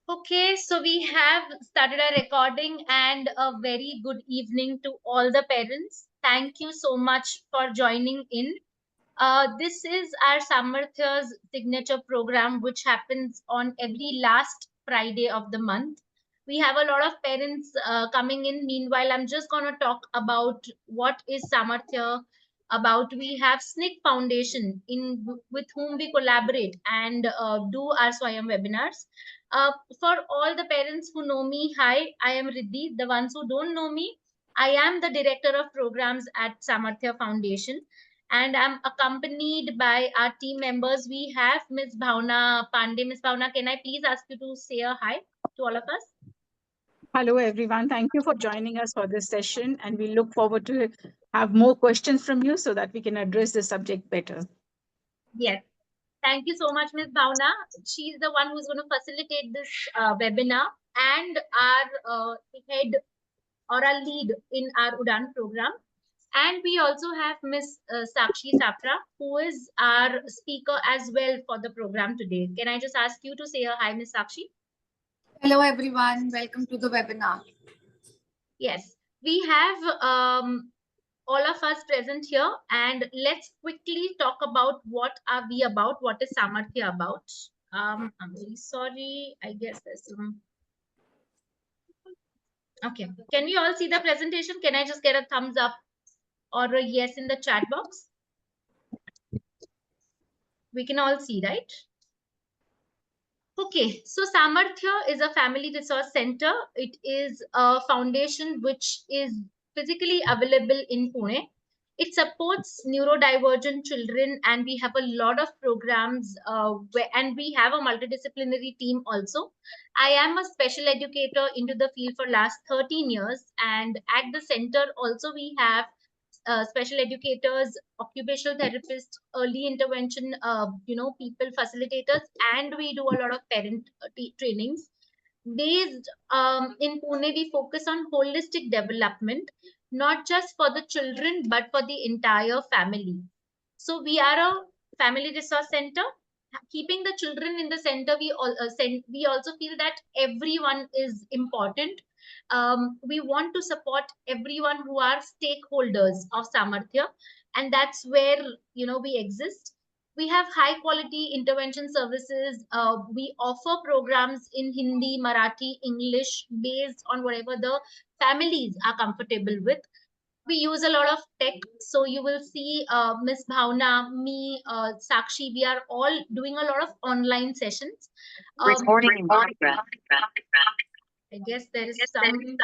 Okay, so we have started our recording and a very good evening to all the parents. Thank you so much for joining in. This is our Samarthya's signature program, which happens on every last Friday of the month. We have a lot of parents coming in. Meanwhile, I'm just going to talk about what is Samarthya about. We have SNCC Foundation with whom we collaborate and do our Swayam webinars. For all the parents who know me, hi, I am Riddhi. The ones who don't know me, I am the director of programs at Samarthya Foundation, and I'm accompanied by our team members. We have Ms. Bhavna Pandey. Ms. Bhavna, can I please ask you to say a hi to all of us? Hello, everyone. Thank you for joining us for this session, and we look forward to have more questions from you so that we can address the subject better. Yes. Thank you so much, Ms. Bhavna. She's the one who's going to facilitate this webinar and our head or our lead in our UDAN program. And we also have Ms. Sakshi Safra, who is our speaker as well for the program today. Can I just ask you to say a hi, Ms. Sakshi? Hello, everyone. Welcome to the webinar. Yes, we have all of us present here, and let's quickly talk about what are we about, what is Samarthya about. I'm really sorry, I guess there's some. Okay, can we all see the presentation? Can I just get a thumbs up or a yes in the chat box? We can all see, right? Okay, so Samarthya is a family resource center. It is a foundation which is physically available in Pune. It supports neurodivergent children, and we have a lot of programs and we have a multidisciplinary team also. I am a special educator into the field for last 13 years, and at the center also we have special educators, occupational therapists, early intervention, people facilitators, and we do a lot of parent trainings. Based in Pune, we focus on holistic development, not just for the children, but for the entire family. So we are a family resource center. Keeping the children in the center, we also feel that everyone is important. We want to support everyone who are stakeholders of Samarthya, and that's where we exist. We have high quality intervention services. We offer programs in Hindi, Marathi, English, based on whatever the families are comfortable with. We use a lot of tech. So you will see Miss Bhavna, me, Sakshi, we are all doing a lot of online sessions. Recording in progress. I guess there is some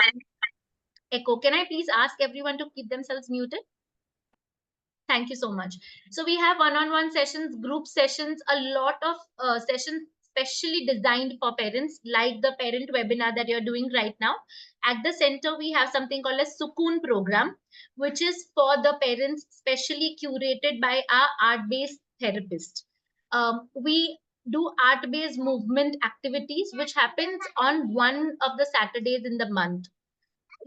echo. Can I please ask everyone to keep themselves muted? Thank you so much. So we have one-on-one sessions, group sessions, a lot of sessions specially designed for parents, like the parent webinar that you're doing right now. At the center, we have something called a Sukoon program, which is for the parents, specially curated by our art-based therapist. We do art-based movement activities, which happens on one of the Saturdays in the month.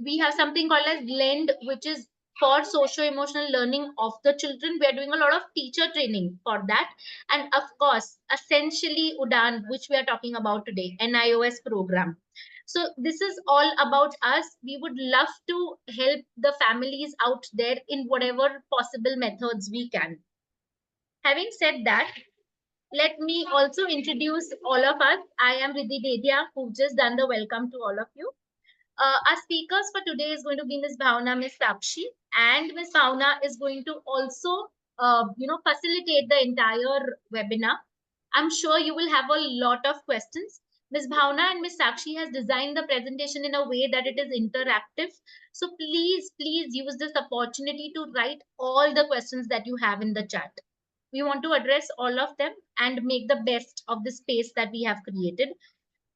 We have something called as Blend, which is for socio-emotional learning of the children. We are doing a lot of teacher training for that. And of course, essentially UDAN, which we are talking about today, NIOS program. So this is all about us. We would love to help the families out there in whatever possible methods we can. Having said that, let me also introduce all of us. I am Riddhi Dedia, who've just done the welcome to all of you. Our speakers for today is going to be Ms. Bhavna, Ms. Sakshi, and Ms. Bhavna is going to also, facilitate the entire webinar. I'm sure you will have a lot of questions. Ms. Bhavna and Ms. Sakshi has designed the presentation in a way that it is interactive. So please use this opportunity to write all the questions that you have in the chat. We want to address all of them and make the best of the space that we have created.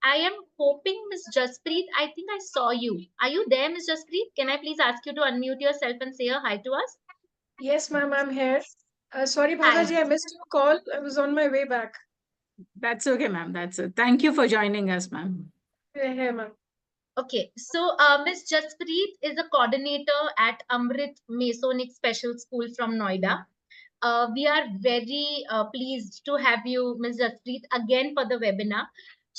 I am hoping, Ms. Jaspreet, I think I saw you. Are you there, Ms. Jaspreet? Can I please ask you to unmute yourself and say a hi to us? Yes, ma'am, I'm here. Sorry, Hi. Bhavaji, I missed your call. I was on my way back. That's okay, ma'am. That's it. Thank you for joining us, ma'am. Here, ma'am. Okay, so Ms. Jaspreet is a coordinator at Amrit Masonic Special School from Noida. We are very pleased to have you, Ms. Jaspreet, again for the webinar.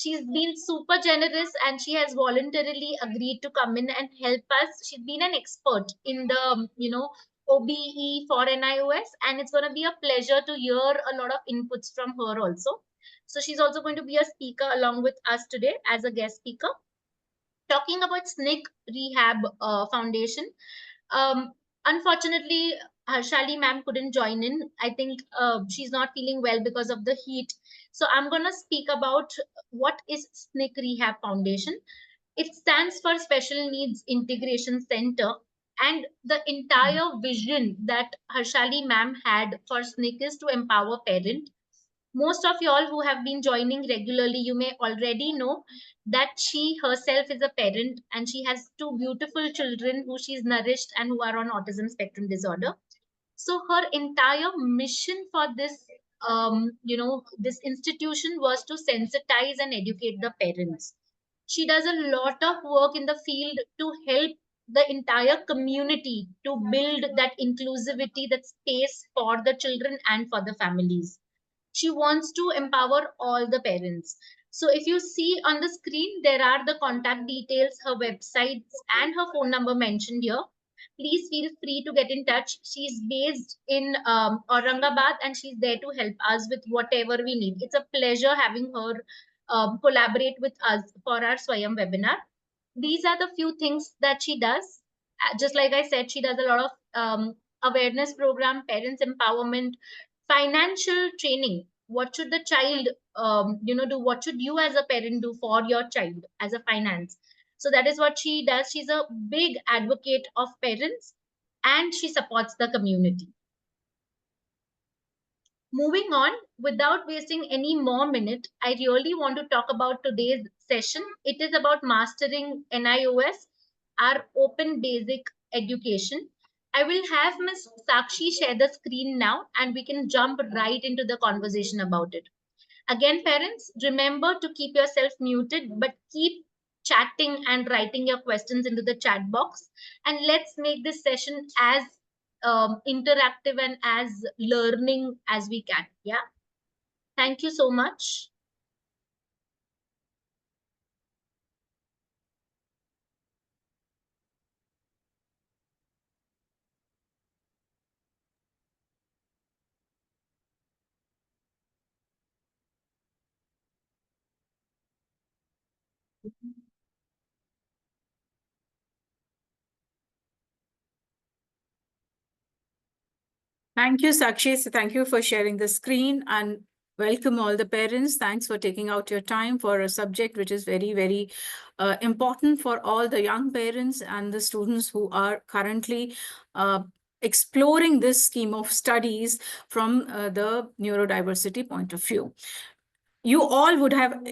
She's been super generous and she has voluntarily agreed to come in and help us. She's been an expert in the, OBE for NIOS, and it's going to be a pleasure to hear a lot of inputs from her also. So she's also going to be a speaker along with us today as a guest speaker. Talking about SNCC Rehab Foundation. Unfortunately, Harshali ma'am couldn't join in. I think she's not feeling well because of the heat. So I'm going to speak about what is SNCC Rehab Foundation. It stands for Special Needs Integration Center. And the entire vision that Harshali ma'am had for SNCC is to empower parents. Most of y'all who have been joining regularly, you may already know that she herself is a parent and she has two beautiful children who she's nourished and who are on autism spectrum disorder. So her entire mission for this, this institution was to sensitize and educate the parents. She does a lot of work in the field to help the entire community to build that inclusivity, that space for the children and for the families. She wants to empower all the parents. So if you see on the screen, there are the contact details, her websites, and her phone number mentioned here. Please feel free to get in touch. She's based in Aurangabad and she's there to help us with whatever we need. It's a pleasure having her collaborate with us for our Swayam webinar. These are the few things that she does. Just like I said, she does a lot of awareness program, parents empowerment, financial training. What should the child do? What should you as a parent do for your child as a finance? So that is what she does. She's a big advocate of parents and she supports the community. Moving on, without wasting any more minute, I really want to talk about today's session. It is about mastering NIOS, our open basic education. I will have Ms. Sakshi share the screen now and we can jump right into the conversation about it. Again, parents, remember to keep yourself muted, but keep chatting and writing your questions into the chat box. And let's make this session as interactive and as learning as we can. Yeah. Thank you so much. Thank you, Sakshi. So thank you for sharing the screen and welcome all the parents. Thanks for taking out your time for a subject which is very, very important for all the young parents and the students who are currently exploring this scheme of studies from the neurodiversity point of view. You all would have,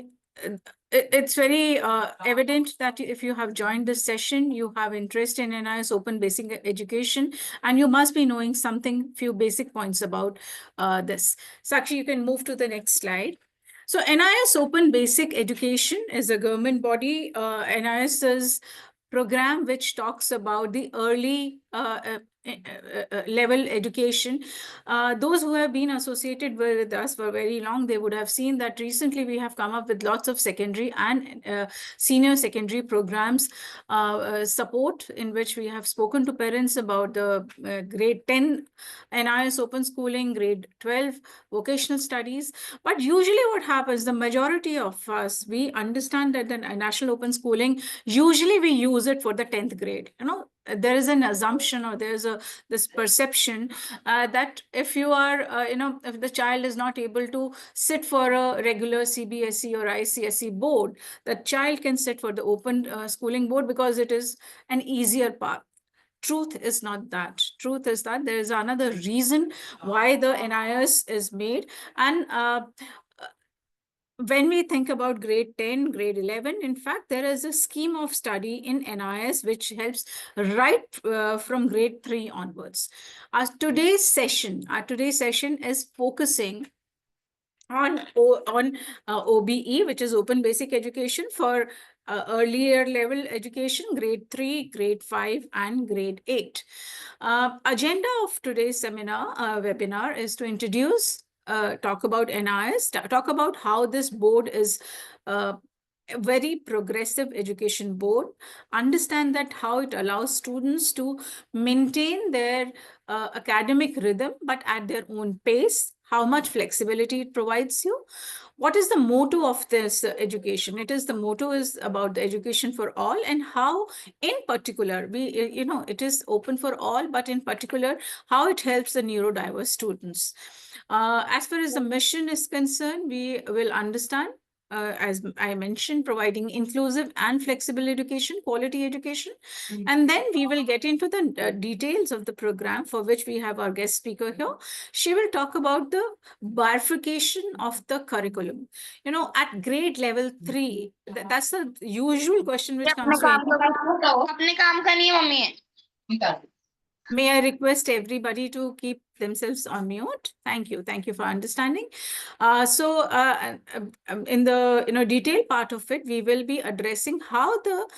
it's very evident that if you have joined this session, you have interest in NIOS Open Basic Education, and you must be knowing something, few basic points about this. Sakshi, you can move to the next slide. So NIOS Open Basic Education is a government body. NIOS's program which talks about the early level education. Those who have been associated with us for very long, they would have seen that recently we have come up with lots of secondary and senior secondary programs support, in which we have spoken to parents about the grade 10 NIOS open schooling, grade 12 vocational studies. But usually what happens, the majority of us, we understand that the national open schooling, usually we use it for the 10th grade. There is an assumption, or there's this perception that if you are, if the child is not able to sit for a regular CBSE or ICSE board, the child can sit for the open schooling board because it is an easier path. Truth is not that. Truth is that there is another reason why the NIOS is made. And when we think about grade 10, grade 11, in fact, there is a scheme of study in NIOS which helps right from grade 3 onwards. Our today's session is focusing on OBE, which is Open Basic Education for earlier level education, grade 3, grade 5, and grade 8. Agenda of today's seminar, webinar is to introduce talk about NIS, talk about how this board is a very progressive education board, understand that how it allows students to maintain their academic rhythm, but at their own pace, how much flexibility it provides you. What is the motto of this education? It is the motto is about the education for all, and how in particular, it is open for all, but in particular, how it helps the neurodiverse students. As far as the mission is concerned, we will understand, as I mentioned, providing inclusive and flexible education, quality education. And then we will get into the details of the program, for which we have our guest speaker here. She will talk about the bifurcation of the curriculum. At grade level 3, that's the usual question which comes to अपने काम का नहीं mummy. May I request everybody to keep themselves on mute? Thank you. Thank you for understanding. In the detailed part of it, we will be addressing how the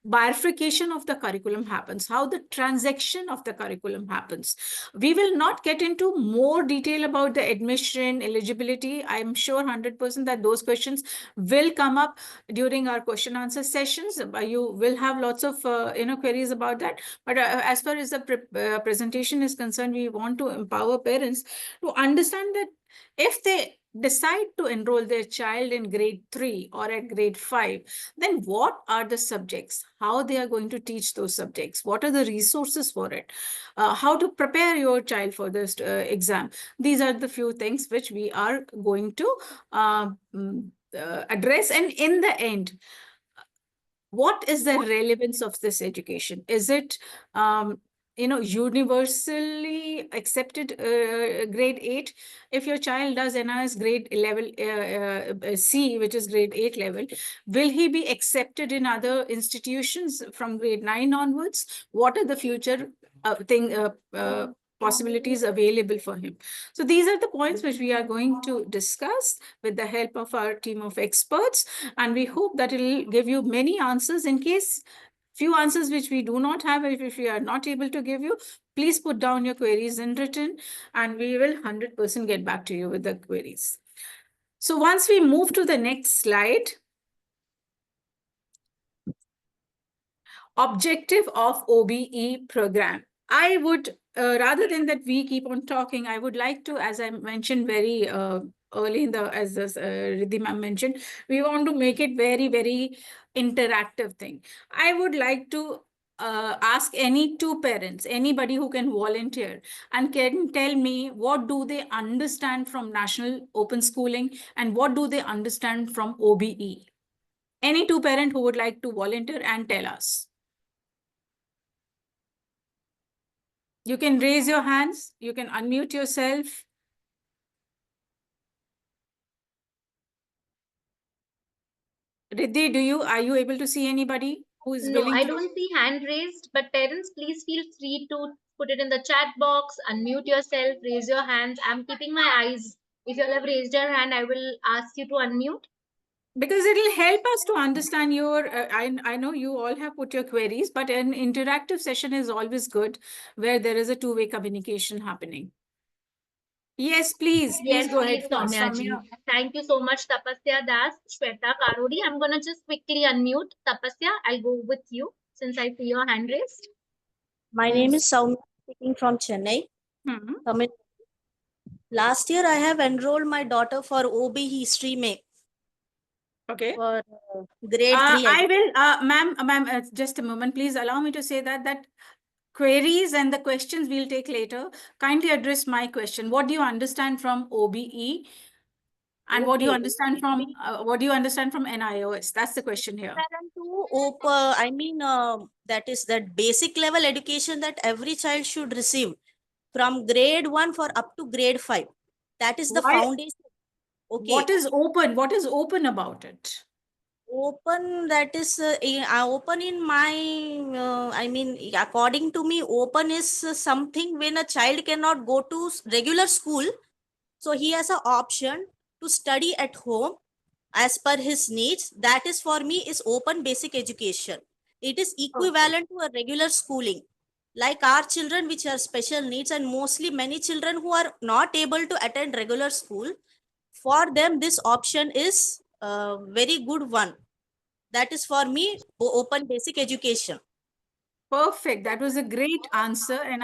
bifurcation of the curriculum happens, how the transaction of the curriculum happens. We will not get into more detail about the admission, eligibility. I'm sure 100% that those questions will come up during our question answer sessions. You will have lots of queries about that. But as far as the presentation is concerned, we want to empower parents to understand that if they decide to enroll their child in grade 3 or at grade 5, then what are the subjects, how they are going to teach those subjects, what are the resources for it, how to prepare your child for this exam. These are the few things which we are going to address. And in the end, what is the relevance of this education? Is it universally accepted grade 8? If your child does NIS grade level C, which is grade 8 level, will he be accepted in other institutions from grade 9 onwards? What are the future possibilities available for him? So these are the points which we are going to discuss with the help of our team of experts, and we hope that it will give you many answers. In case few answers which we do not have, if we are not able to give you, please put down your queries in written, and we will 100% get back to you with the queries. So once we move to the next slide, objective of OBE program. I would, rather than that we keep on talking, I would like to, as I mentioned very early in as Riddhi ma'am mentioned, we want to make it very, very interactive thing. I would like to ask any two parents, anybody who can volunteer and can tell me what do they understand from National Open Schooling and what do they understand from OBE. Any two parent who would like to volunteer and tell us. You can raise your hands, you can unmute yourself. Riddhi, are you able to see anybody who is willing No, I to? don't see hand raised, but parents, please feel free to put it in the chat box, unmute yourself, raise your hands. I'm keeping my eyes. If you all have raised your hand, I will ask you to unmute. Because it will help us to understand your, I know you all have put your queries, but an interactive session is always good where there is a two-way communication happening. Yes, please. Yes, Go ahead. please, Soumya ji. Thank you so much, Tapasya Das, Shweta Karodi. I'm going to just quickly unmute. Tapasya, I'll go with you since I see your hand raised. My name is Soumya, speaking from Chennai, Tamil. Last year, I have enrolled my daughter for OB History Make. Okay. For grade 3. I will, ma'am, just a moment. Please allow me to say that queries and the questions we'll take later. Kindly address my question. What do you understand from OBE? And what do you understand from NIOS? That's the question here. I mean, that is that basic level education that every child should receive from grade 1 for up to grade 5. That is the foundation. Okay. What is open? What is open about it? Open, that is open in my, I mean, according to me, open is something when a child cannot go to regular school. So he has an option to study at home as per his needs. That is for me is open basic education. It is equivalent to a regular schooling. like our children which are special needs, and mostly many children who are not able to attend regular school, for them this option is a very good one. That is for me open basic education. Perfect. That was a great answer. And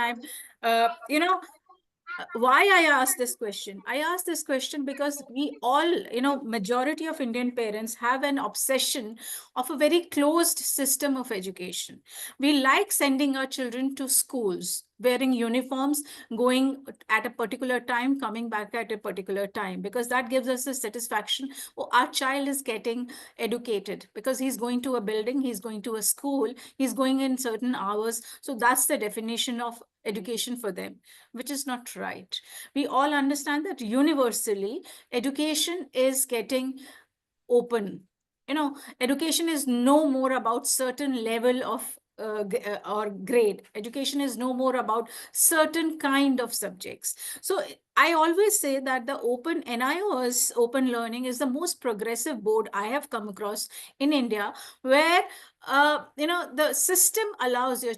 why I asked this question? I asked this question because we all, majority of Indian parents have an obsession of a very closed system of education. We like sending our children to schools, wearing uniforms, going at a particular time, coming back at a particular time, because that gives us the satisfaction, oh, our child is getting educated because he's going to a building, he's going to a school, he's going in certain hours. So that's the definition of education for them, which is not right. We all understand that universally education is getting open. Education is no more about certain level of or grade. Education is no more about certain kind of subjects. So I always say that the open NIOS, open learning, is the most progressive board I have come across in India, where the system allows your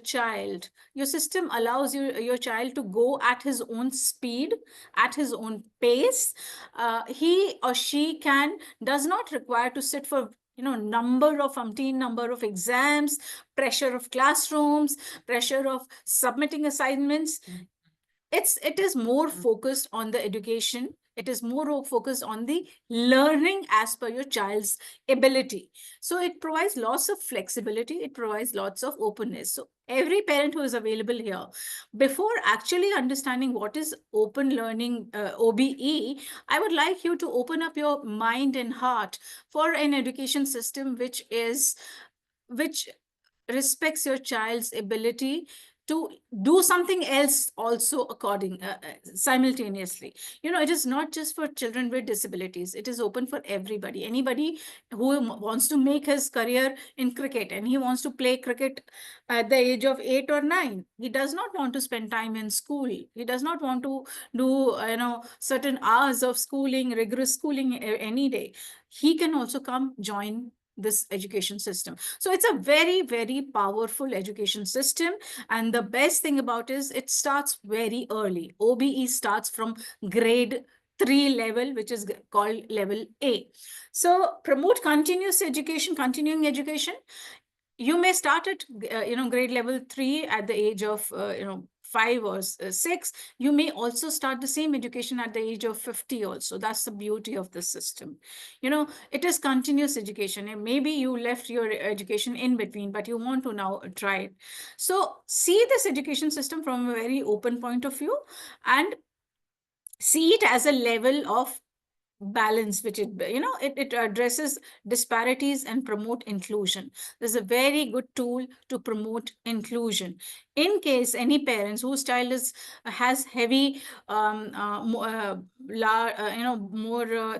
system allows your child to go at his own speed, at his own pace. He or she does not require to sit for umpteen number of exams, pressure of classrooms, pressure of submitting assignments. It is more focused on the education. It is more focused on the learning as per your child's ability. So it provides lots of flexibility. It provides lots of openness. So every parent who is available here, before actually understanding what is open learning, OBE, I would like you to open up your mind and heart for an education system which respects your child's ability to do something else also simultaneously. It is not just for children with disabilities. It is open for everybody. Anybody who wants to make his career in cricket and he wants to play cricket at the age of 8 or 9, he does not want to spend time in school. He does not want to do certain hours of schooling, rigorous schooling any day. He can also come join this education system. So it's a very, very powerful education system. And the best thing about it is it starts very early. OBE starts from grade 3 level, which is called level A. So promote continuous education, continuing education. You may start at grade level 3 at the age of 5 or 6. You may also start the same education at the age of 50 also. That's the beauty of the system. It is continuous education, and maybe you left your education in between, but you want to now try it. So see this education system from a very open point of view, and see it as a level of balance, which it addresses disparities and promote inclusion. This is a very good tool to promote inclusion. In case any parents whose child has heavy more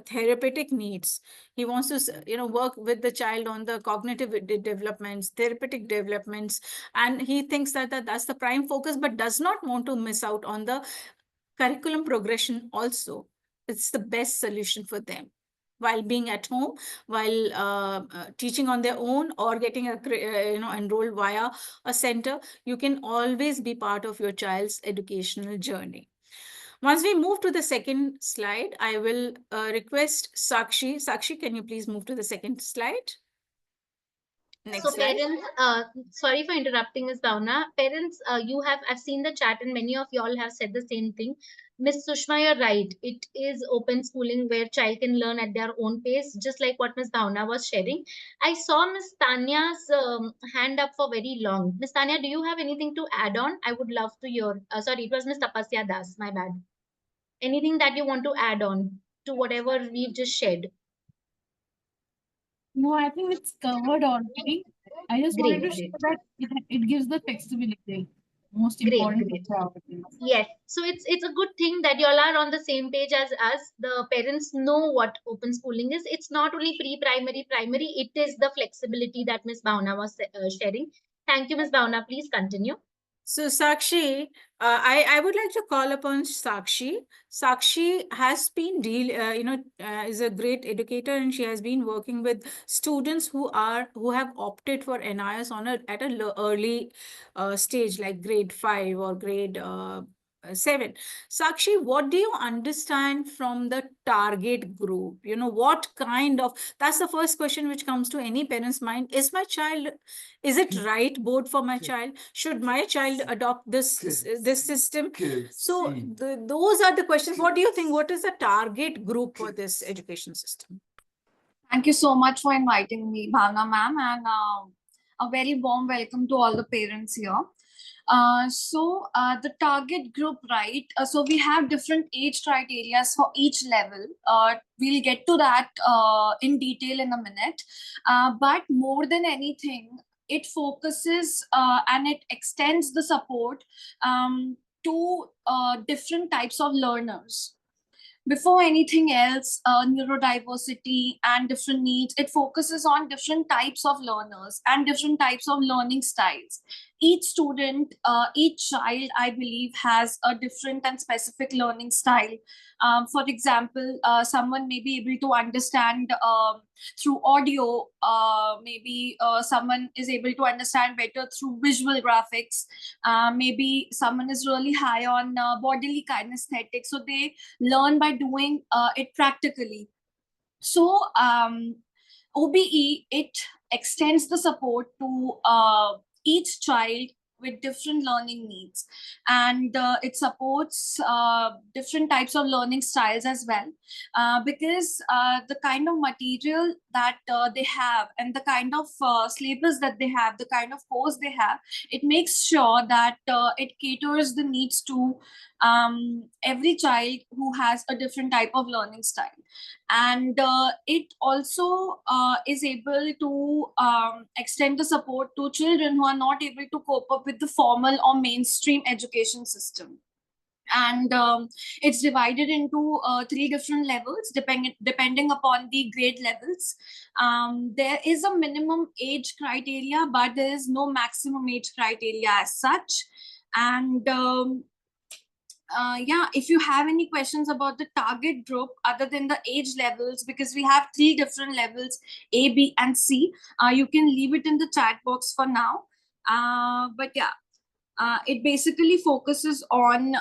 therapeutic needs, he wants to work with the child on the cognitive developments, therapeutic developments, and he thinks that that's the prime focus, but does not want to miss out on the curriculum progression also. It's the best solution for them. While being at home, while teaching on their own, or getting enrolled via a center, you can always be part of your child's educational journey. Once we move to the second slide, I will request Sakshi. Sakshi, can you please move to the second slide? Next So slide. parents, sorry for interrupting, Ms. Bhavna. Parents, I've seen the chat and many of y'all have said the same thing. Ms. Sushma, you're right. It is open schooling where child can learn at their own pace, just like what Ms. Bhavna was sharing. I saw Ms. Tanya's hand up for very long. Ms. Tanya, do you have anything to add on? I would love to hear. Sorry, it was Ms. Tapasya Das, my bad. Anything that you want to add on to whatever we've just shared? No, I think it's covered already. I just Great, wanted to great. show that it gives the flexibility. Most Great, important great. priority. Yes, so it's a good thing that y'all are on the same page as us. The parents know what open schooling is. It's not only pre-primary, primary. It is the flexibility that Ms. Bhavna was sharing. Thank you, Ms. Bhavna. Please continue. So Sakshi, I would like to call upon Sakshi. Sakshi has been is a great educator, and she has been working with students who have opted for NIS at a early stage, like grade 5 or grade 7. Sakshi, what do you understand from the target group? What kind of, that's the first question which comes to any parent's mind. Is it right board for my child? Should my child adopt this system? So those are the questions. What do you think? What is the target group for this education system? Thank you so much for inviting me, Bhavna ma'am, and a very warm welcome to all the parents here. The target group, right? So we have different age criteria for each level. We'll get to that in detail in a minute. But more than anything, it focuses and it extends the support to different types of learners. Before anything else, neurodiversity and different needs, it focuses on different types of learners and different types of learning styles. Each student, each child, I believe, has a different and specific learning style. For example, someone may be able to understand through audio, maybe someone is able to understand better through visual graphics, maybe someone is really high on bodily kinesthetics, so they learn by doing it practically. So OBE, it extends the support to each child with different learning needs, and it supports different types of learning styles as well, because the kind of material that they have and the kind of syllabus that they have, the kind of course they have, it makes sure that it caters the needs to every child who has a different type of learning style. And it also is able to extend the support to children who are not able to cope up with the formal or mainstream education system. And it's divided into 3 different levels depending upon the grade levels. There is a minimum age criteria, but there is no maximum age criteria as such. And if you have any questions about the target group other than the age levels, because we have 3 different levels, A, B, and C, you can leave it in the chat box for now. It basically focuses on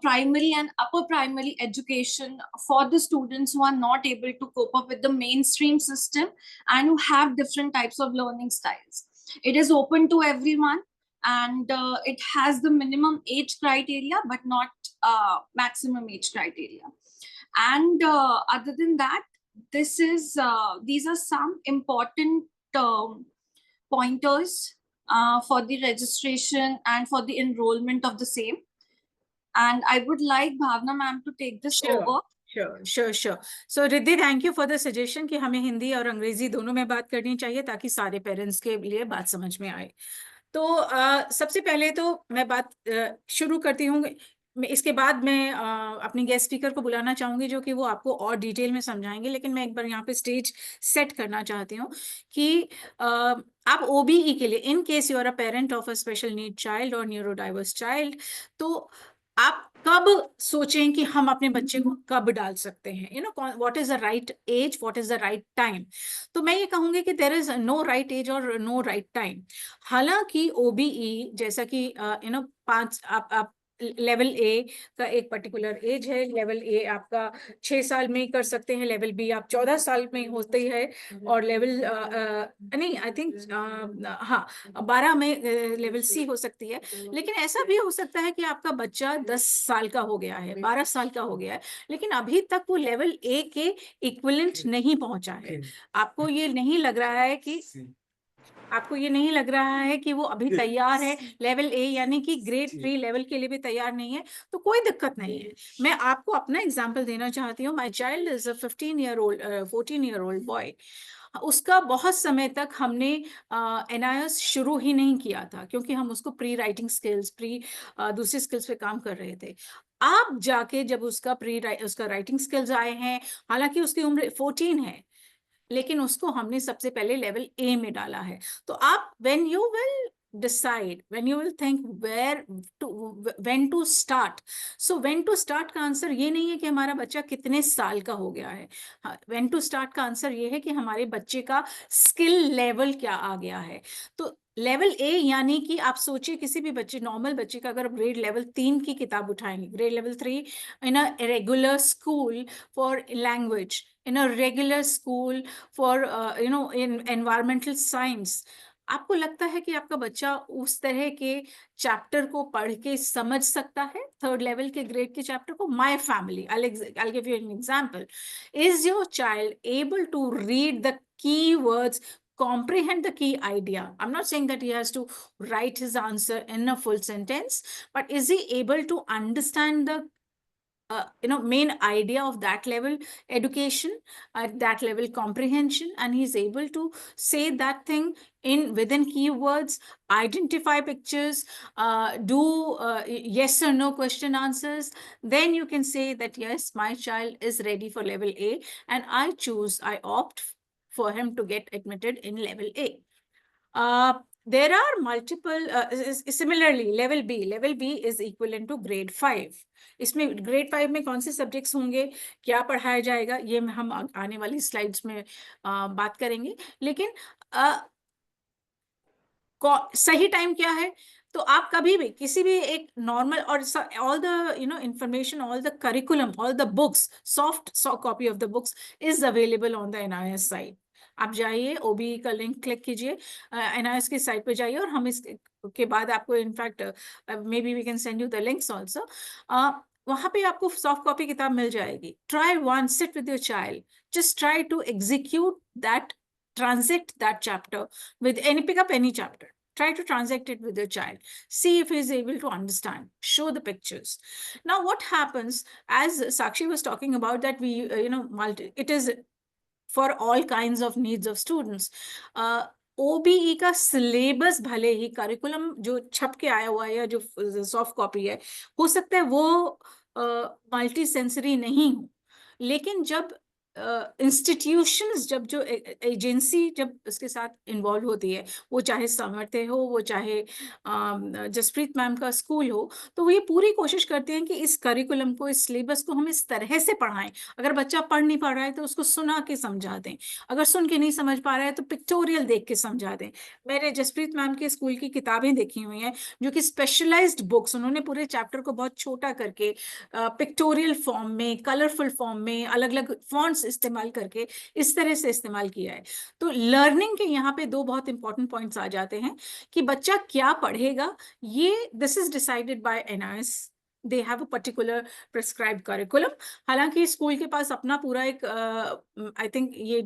primary and upper primary education for the students who are not able to cope up with the mainstream system and who have different types of learning styles. It is open to everyone, and it has the minimum age criteria but not maximum age criteria. And other than that, these are some important pointers for the registration and for the enrollment of the same. And I would like Bhavna ma'am to take this over. Sure. So Riddhi, thank you for the suggestion कि हमें हिंदी और अंग्रेजी दोनों में बात करनी चाहिए ताकि सारे पेरेंट्स के लिए बात समझ में आए. तो सबसे पहले तो मैं बात शुरू करती हूँ. इसके बाद मैं अपनी गेस्ट स्पीकर को बुलाना चाहूंगी जो कि वो आपको और डिटेल में समझाएंगे. लेकिन मैं एक बार यहाँ पे स्टेज सेट करना चाहती हूँ कि आप OBE के लिए, in case you are a parent of a special need child और न्यूरो डाइवर्स चाइल्ड, तो आप कब सोचें कि हम अपने बच्चे को कब डाल सकते हैं, what is the right age, what is the right time. तो मैं ये कहूंगी कि there is no right age और नो राइट टाइम. हालांकि OBE जैसा कि 5 आप लेवल ए का एक पर्टिकुलर एज है. लेवल ए आपका 6 साल में कर सकते हैं, लेवल बी आप 14 साल में होते है, और लेवल नहीं आई थिंक 12 में लेवल सी हो सकती है. लेकिन ऐसा भी हो सकता है कि आपका बच्चा 10 साल का हो गया है, 12 साल का हो गया है, लेकिन अभी तक वो लेवल ए के इक्विवेलेंट नहीं पहुंचा है. आपको ये नहीं लग रहा है कि वो अभी तैयार है लेवल ए, यानी कि ग्रेड 3 लेवल के लिए भी तैयार नहीं है, तो कोई दिक्कत नहीं है. मैं आपको अपना एग्जांपल देना चाहती हूँ. My child is a 14-year-old boy. उसका बहुत समय तक हमने NIS शुरू ही नहीं किया था, क्योंकि हम उसको प्री राइटिंग स्किल्स, दूसरी स्किल्स पे काम कर रहे थे. आप जाके जब उसका राइटिंग स्किल्स आए हैं, हालांकि उसकी उम्र 14 है, लेकिन उसको हमने सबसे पहले लेवल ए में डाला है. तो आप when you will decide, when you will think when to start. So when to start का आंसर ये नहीं है कि हमारा बच्चा कितने साल का हो गया है. When to start का आंसर ये है कि हमारे बच्चे का स्किल लेवल क्या आ गया है. तो लेवल ए यानी कि आप सोचिए किसी भी बच्चे, नॉर्मल बच्चे का अगर ग्रेड लेवल 3 की किताब उठाएंगे, grade level 3 in a regular school for language, in a regular school for in environmental science, आपको लगता है कि आपका बच्चा उस तरह के चैप्टर को पढ़ के समझ सकता है, थर्ड लेवल के ग्रेड के चैप्टर को? My family, I'll give you an example. Is your child able to read the keywords, comprehend the key idea? I'm not saying that he has to write his answer in a full sentence, but is he able to understand the main idea of that level education, at that level comprehension, and he's able to say that thing within keywords, identify pictures, do yes or no question answers? Then you can say that yes, my child is ready for level A, and I opt for him to get admitted in level A. There are multiple, similarly, level B is equivalent to grade 5. इसमें grade 5 में कौन से subjects होंगे, क्या पढ़ाया जाएगा, ये हम आने वाली slides में बात करेंगे. लेकिन सही टाइम क्या है? तो आप कभी भी किसी भी एक नॉर्मल, और all the information, all the curriculum, all the books, soft copy of the books is available on the NIS site. आप जाइए, ओबी का लिंक क्लिक कीजिए, NIS की साइट पे जाइए, और हम इसके बाद आपको in fact maybe we can send you the links also. वहां पे आपको सॉफ्ट कॉपी किताब मिल जाएगी. Try one, sit with your child, just try to execute that, transact that chapter with pick up any chapter, try to transact it with your child, see if he is able to understand, show the pictures. Now what happens, as Sakshi was talking about, that we it is for all kinds of needs of students. OBE का syllabus भले ही curriculum जो छप के आया हुआ है या जो सॉफ्ट कॉपी है, हो सकता है वो मल्टी सेंसरी नहीं हो, लेकिन जब इंस्टीट्यूशंस, जब जो एजेंसी जब उसके साथ इन्वॉल्व होती है, वो चाहे सामर्थ्य हो, वो चाहे जसप्रीत मैम का स्कूल हो, तो वो ये पूरी कोशिश करते हैं कि इस करिकुलम को, इस सिलेबस को हम इस तरह से पढ़ाएं. अगर बच्चा पढ़ नहीं पा रहा है तो उसको सुना के समझा दें, अगर सुन के नहीं समझ पा रहा है तो पिक्टोरियल देख के समझा दें. मैंने जसप्रीत मैम के स्कूल की किताबें देखी हुई हैं, जो कि स्पेशलाइज्ड बुक्स, उन्होंने पूरे चैप्टर को बहुत छोटा करके पिक्टोरियल फॉर्म में, कलरफुल फॉर्म में, अलग अलग फॉन्ट्स इस्तेमाल करके इस तरह से इस्तेमाल किया है. तो लर्निंग के यहाँ पे दो बहुत इंपॉर्टेंट पॉइंट्स आ जाते हैं कि बच्चा क्या पढ़ेगा. ये this is decided by NIS. They have a particular prescribed curriculum. हालांकि स्कूल के पास अपना पूरा एक आई थिंक ये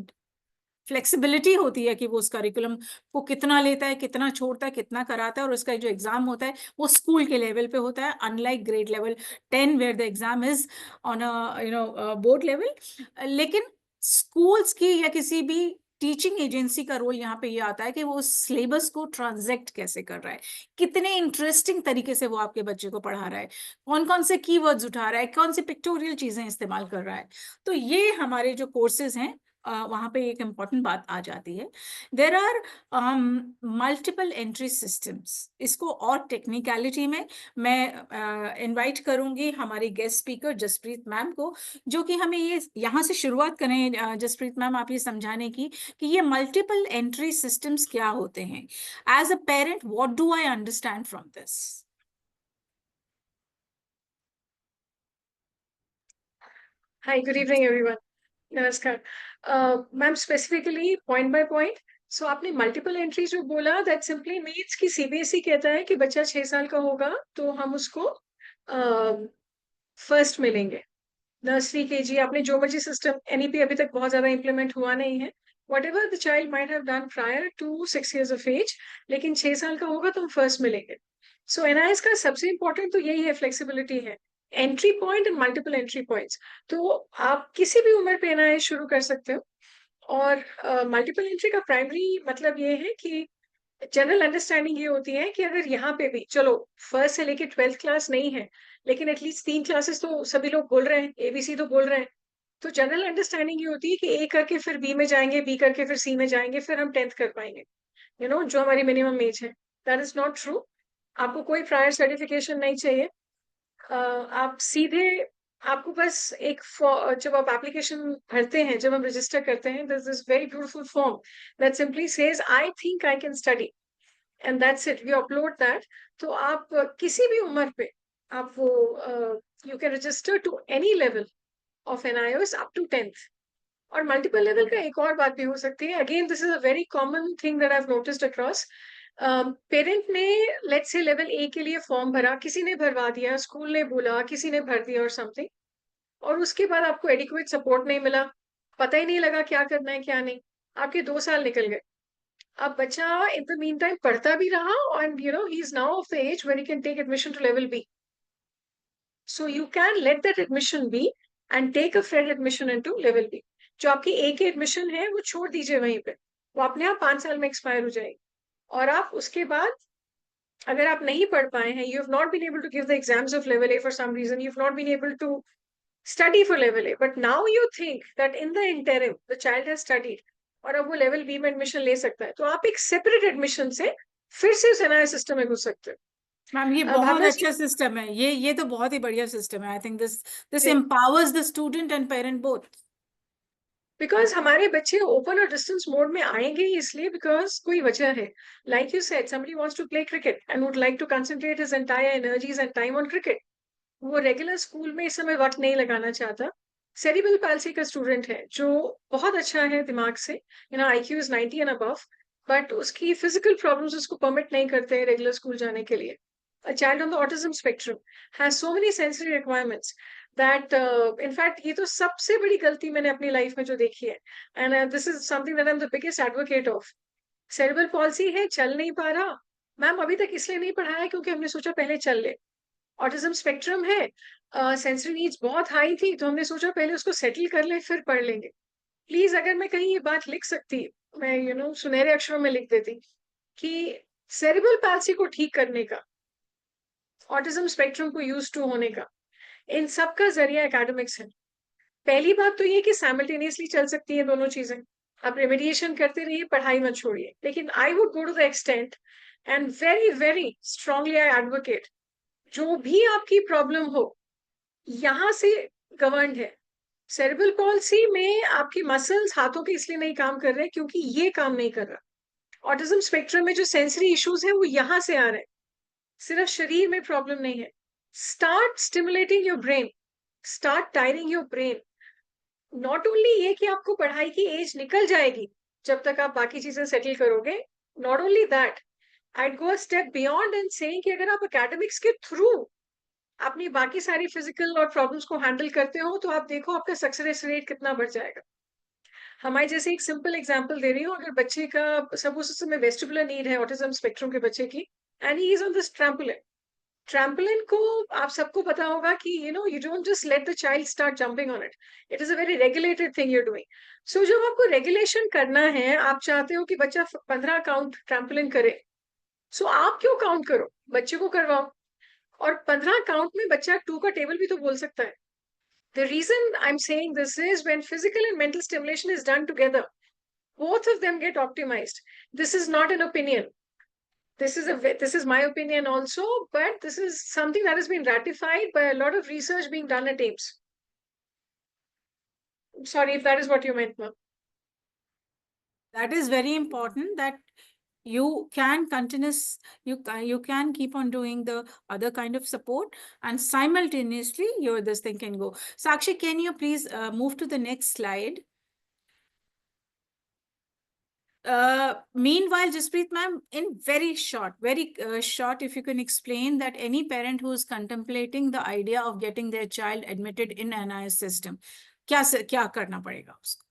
फ्लेक्सिबिलिटी होती है कि वो उस करिकुलम को कितना लेता है, कितना छोड़ता है, कितना कराता है, और उसका जो एग्जाम होता है वो स्कूल के लेवल पे होता है, unlike grade level 10 where the exam is on a board level. लेकिन स्कूल्स की या किसी भी टीचिंग एजेंसी का रोल यहाँ पे ये आता है कि वो सिलेबस को ट्रांजैक्ट कैसे कर रहा है, कितने इंटरेस्टिंग तरीके से वो आपके बच्चे को पढ़ा रहा है, कौन कौन से कीवर्ड्स उठा रहा है, कौन सी पिक्टोरियल चीजें इस्तेमाल कर रहा है. तो ये हमारे जो कोर्सेज हैं वहां पे एक इम्पॉर्टेंट बात आ जाती है. There are multiple entry systems. इसको और टेक्निकलिटी में मैं इनवाइट करूंगी हमारी गेस्ट स्पीकर जसप्रीत मैम को, जो कि हमें ये यहाँ से शुरुआत करें. जसप्रीत मैम, आप ये समझाने की कि ये मल्टीपल एंट्री सिस्टम्स क्या होते हैं. As a parent, what do I understand from this? Hi, good evening, everyone. Namaskar. Ma'am, specifically point by point. So आपने multiple entries जो बोला, that simply means कि CBSE कहता है कि बच्चा 6 साल का होगा तो हम उसको फर्स्ट में लेंगे. नर्सरी KG, आपने जो मर्जी सिस्टम, NEP अभी तक बहुत ज्यादा इम्प्लीमेंट हुआ नहीं है. Whatever the child might have done prior to 6 years of age, लेकिन 6 साल का होगा तो हम फर्स्ट में लेंगे. So NIS का सबसे इम्पोर्टेंट तो यही है, फ्लेक्सिबिलिटी है, entry point and multiple entry points. तो आप किसी भी उम्र पे NIS शुरू कर सकते हो. और मल्टीपल एंट्री का प्राइमरी मतलब ये है कि जनरल अंडरस्टैंडिंग ये होती है कि अगर यहाँ पे भी चलो फर्स्ट से लेके 12th क्लास नहीं है, लेकिन एटलीस्ट 3 क्लासेस तो सभी लोग बोल रहे हैं, ABC तो बोल रहे हैं, तो जनरल अंडरस्टैंडिंग ये होती है कि A करके फिर B में जाएंगे, B करके फिर C में जाएंगे, फिर हम 10th कर पाएंगे, जो हमारी मिनिमम एज है. That is not true. आपको कोई प्रायर सर्टिफिकेशन नहीं चाहिए। आप सीधे, आपको बस एक जब आप एप्लीकेशन भरते हैं, जब हम रजिस्टर करते हैं, this is very beautiful form that simply says I think I can study, and that's it, we upload that. तो आप किसी भी उम्र पे आप वो you can register to any level of NIOS up to 10th। और मल्टीपल लेवल का एक और बात भी हो सकती है, again this is a very common thing that I have noticed across. Parent ने लेट्स से लेवल A के लिए फॉर्म भरा, किसी ने भरवा दिया, स्कूल ने बोला, किसी ने भर दिया और समथिंग, और उसके बाद आपको एडिक्वेट सपोर्ट नहीं मिला, पता ही नहीं लगा क्या करना है क्या नहीं, आपके 2 साल निकल गए। अब बच्चा इन द मीन टाइम पढ़ता भी रहा, and you know he is now of the age where he can take admission to level B. So you can let that admission be and take a fresh admission into level B. जो आपकी A की admission है वो छोड़ दीजिए वहीं पे, वो अपने आप 5 साल में एक्सपायर हो जाएगी। और आप उसके बाद अगर आप नहीं पढ़ पाए हैं, you have not been able to give the exams of level A for some reason, you've not been able to study for level A, but now you think that in the interim the child has studied और अब वो level B में admission ले सकता है, तो आप एक सेपरेट एडमिशन से फिर से उस NIOS सिस्टम में घुस सकते हो। मैम ये बहुत अच्छा सिस्टम है, ये तो बहुत ही बढ़िया सिस्टम है। I think this empowers the student and parent both. Because हमारे बच्चे ओपन और डिस्टेंस मोड में आएंगे ही इसलिए बिकॉज कोई वजह है। Like you said, somebody wants to play cricket and would like to concentrate his entire energies and time on cricket, वो रेगुलर स्कूल में इस समय वक्त नहीं लगाना चाहता। सेरिब्रल पैल्सी का स्टूडेंट है जो बहुत अच्छा है दिमाग से, you know IQ is 90 and above, but उसकी फिजिकल प्रॉब्लम्स उसको परमिट नहीं करते हैं रेगुलर स्कूल जाने के लिए। A child on the autism spectrum has so many sensory requirements that in fact ये तो सबसे बड़ी गलती मैंने अपनी लाइफ में जो देखी है, and this is something that I'm the biggest advocate of. Cerebral palsy है, चल नहीं पा रहा, मैम अभी तक इसलिए नहीं पढ़ाया क्योंकि हमने सोचा पहले चल ले। ऑटिज्म स्पेक्ट्रम है, सेंसरी नीड्स बहुत हाई थी तो हमने सोचा पहले उसको सेटल कर ले फिर पढ़ लेंगे। प्लीज अगर मैं कहीं ये बात लिख सकती, मैं यू नो सुनहरे अक्षरों में लिख देती कि सेरेब्रल पैल्सी को ठीक करने का, ऑटिज्म स्पेक्ट्रम को यूज टू होने का, इन सब का जरिया एकेडमिक्स है। पहली बात तो ये कि साइमल्टेनियसली चल सकती है दोनों चीजें, आप रेमेडिएशन करते रहिए, पढ़ाई मत छोड़िए। लेकिन I would go to the extent and very very strongly I advocate, जो भी आपकी प्रॉब्लम हो यहाँ से गवर्नड है। सेरेब्रल पॉल्सी में आपकी मसल्स हाथों के इसलिए नहीं काम कर रहे क्योंकि ये काम नहीं कर रहा। ऑटिज्म स्पेक्ट्रम में जो सेंसरी इश्यूज है वो यहाँ से आ रहे हैं, सिर्फ शरीर में प्रॉब्लम नहीं है। Start stimulating your brain, start tiring your brain. Not only ये कि आपको पढ़ाई की एज निकल जाएगी जब तक आप बाकी चीजें सेटल करोगे, not only that, I'd go a step beyond and saying कि अगर आप एकेडमिक्स के थ्रू अपनी बाकी सारी फिजिकल और प्रॉब्लम्स को हैंडल करते हो तो आप देखो आपका सक्सेस रेट कितना बढ़ जाएगा। हमारे जैसे एक सिंपल एग्जांपल दे रही हूँ, अगर बच्चे का सपोज उस समय वेस्टिबुलर नीड है ऑटिज्म स्पेक्ट्रम के बच्चे की, and he is on this trampoline को आप सबको पता होगा कि you know you don't just let the child start jumping on it, it is a very regulated thing you are doing. So जब आपको रेगुलेशन करना है, आप चाहते हो कि बच्चा 15 काउंट ट्रैम्पोलिन करे, सो आप क्यों काउंट करो, बच्चे को करवाओ। और 15 काउंट में बच्चा 2 का टेबल भी तो बोल सकता है। The reason I'm saying this is when physical and mental stimulation is done together, both of them get optimized. This is not an opinion. This is my opinion also, but this is something that has been ratified by a lot of research being done at AIIMS. Sorry if that is what you meant, ma'am. That is very important, that you can you can keep on doing the other kind of support and simultaneously this thing can go. Sakshi, can you please move to the next slide? Meanwhile, Jaspreet ma'am, in very short, if you can explain that any parent who is contemplating the idea of getting their child admitted in NIOS system, क्या करना पड़ेगा उसको?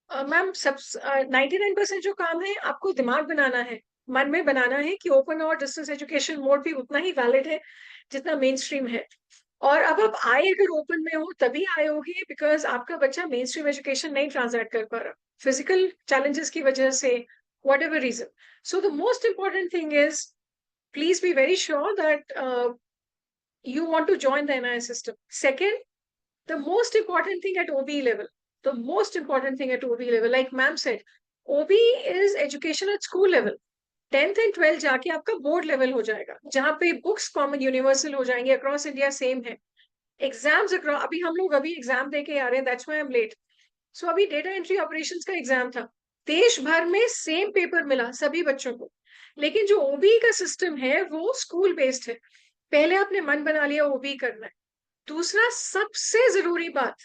Ma'am 99% जो काम है आपको दिमाग बनाना है, मन में बनाना है कि ओपन और डिस्टेंस एजुकेशन मोड भी उतना ही वैलिड है जितना मेन स्ट्रीम है। और अब आप आए अगर ओपन में हो तभी आए होगे बिकॉज आपका बच्चा मेन स्ट्रीम एजुकेशन नहीं ट्रांसलेट कर पा रहा, फिजिकल चैलेंजेस की वजह से, whatever reason. So the most important thing is please be very sure that you want to join the NIOS system. Second, the most important thing at OBE level, the most important thing at OBE level, like ma'am said, OBE is education at school level. 10th and 12th जाके आपका board level हो जाएगा, जहाँ पे books common universal हो जाएंगे, across India same है। Exams across, अभी हम लोग अभी एग्जाम दे के आ रहे हैं, that's why I am late. So अभी डेटा एंट्री ऑपरेशंस का एग्जाम था, देश भर में सेम पेपर मिला सभी बच्चों को, लेकिन जो ओबी का सिस्टम है वो स्कूल बेस्ड है। पहले आपने मन बना लिया ओबी करना है। दूसरा सबसे जरूरी बात,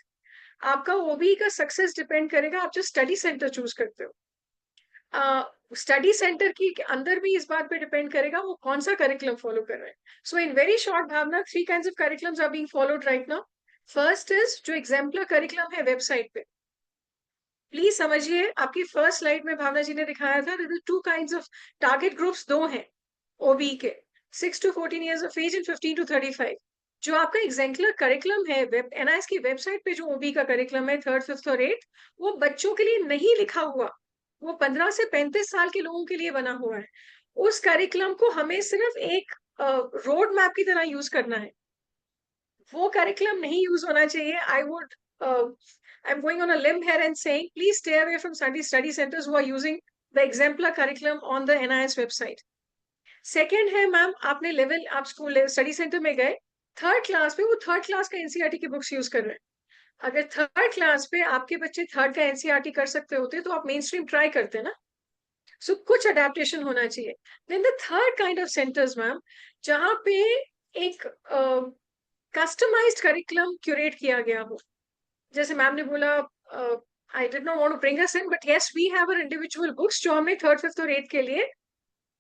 आपका ओबी का सक्सेस डिपेंड करेगा आप जो स्टडी सेंटर चूज करते हो। स्टडी सेंटर की अंदर भी इस बात पे डिपेंड करेगा वो कौन सा करिकुलम फॉलो कर रहे हैं। So in very short Bhavna, 3 kinds of curriculums are being followed right now. First is जो एग्जाम्पलर करिकुलम है वेबसाइट पे, प्लीज समझिए, आपकी फर्स्ट स्लाइड में भावना जी ने दिखाया था 2 kinds of टारगेट ग्रुप्स, 2 हैं ओबी के, 6 to 14 years of age and 15 to 35। जो आपका एग्जाम्पलर करिकुलम है वेब एनआईएस की वेबसाइट पे, जो ओबी का करिकुलम है 3rd, 5th और 8th, वो बच्चों के लिए नहीं लिखा हुआ, वो 15 से 35 साल के लोगों के लिए बना हुआ है। उस करिकुलम को हमें सिर्फ एक रोड मैप की तरह यूज करना है, वो करिकुलम नहीं यूज होना चाहिए। I'm going on a limb here and saying, please stay away from study centers who are using the exemplar curriculum on the NIS website. Second है मैम, आपने लेवल, आप स्कूल स्टडी सेंटर में गए, 3rd class पे वो 3rd class का NCERT की books use कर रहे हैं। अगर 3rd क्लास पे आपके बच्चे 3rd का एनसीईआरटी कर सकते होते तो आप मेन स्ट्रीम ट्राई करते ना। सो कुछ अडेप्टेशन होना चाहिए। Then the third kind of centres ma'am, जहाँ पे एक कस्टमाइज्ड करिकुलम क्यूरेट किया गया हो, जैसे मैम ने बोला, I did not want to bring us in, but yes we have our individual books, जो हमने 3rd, 5th और 8th के लिए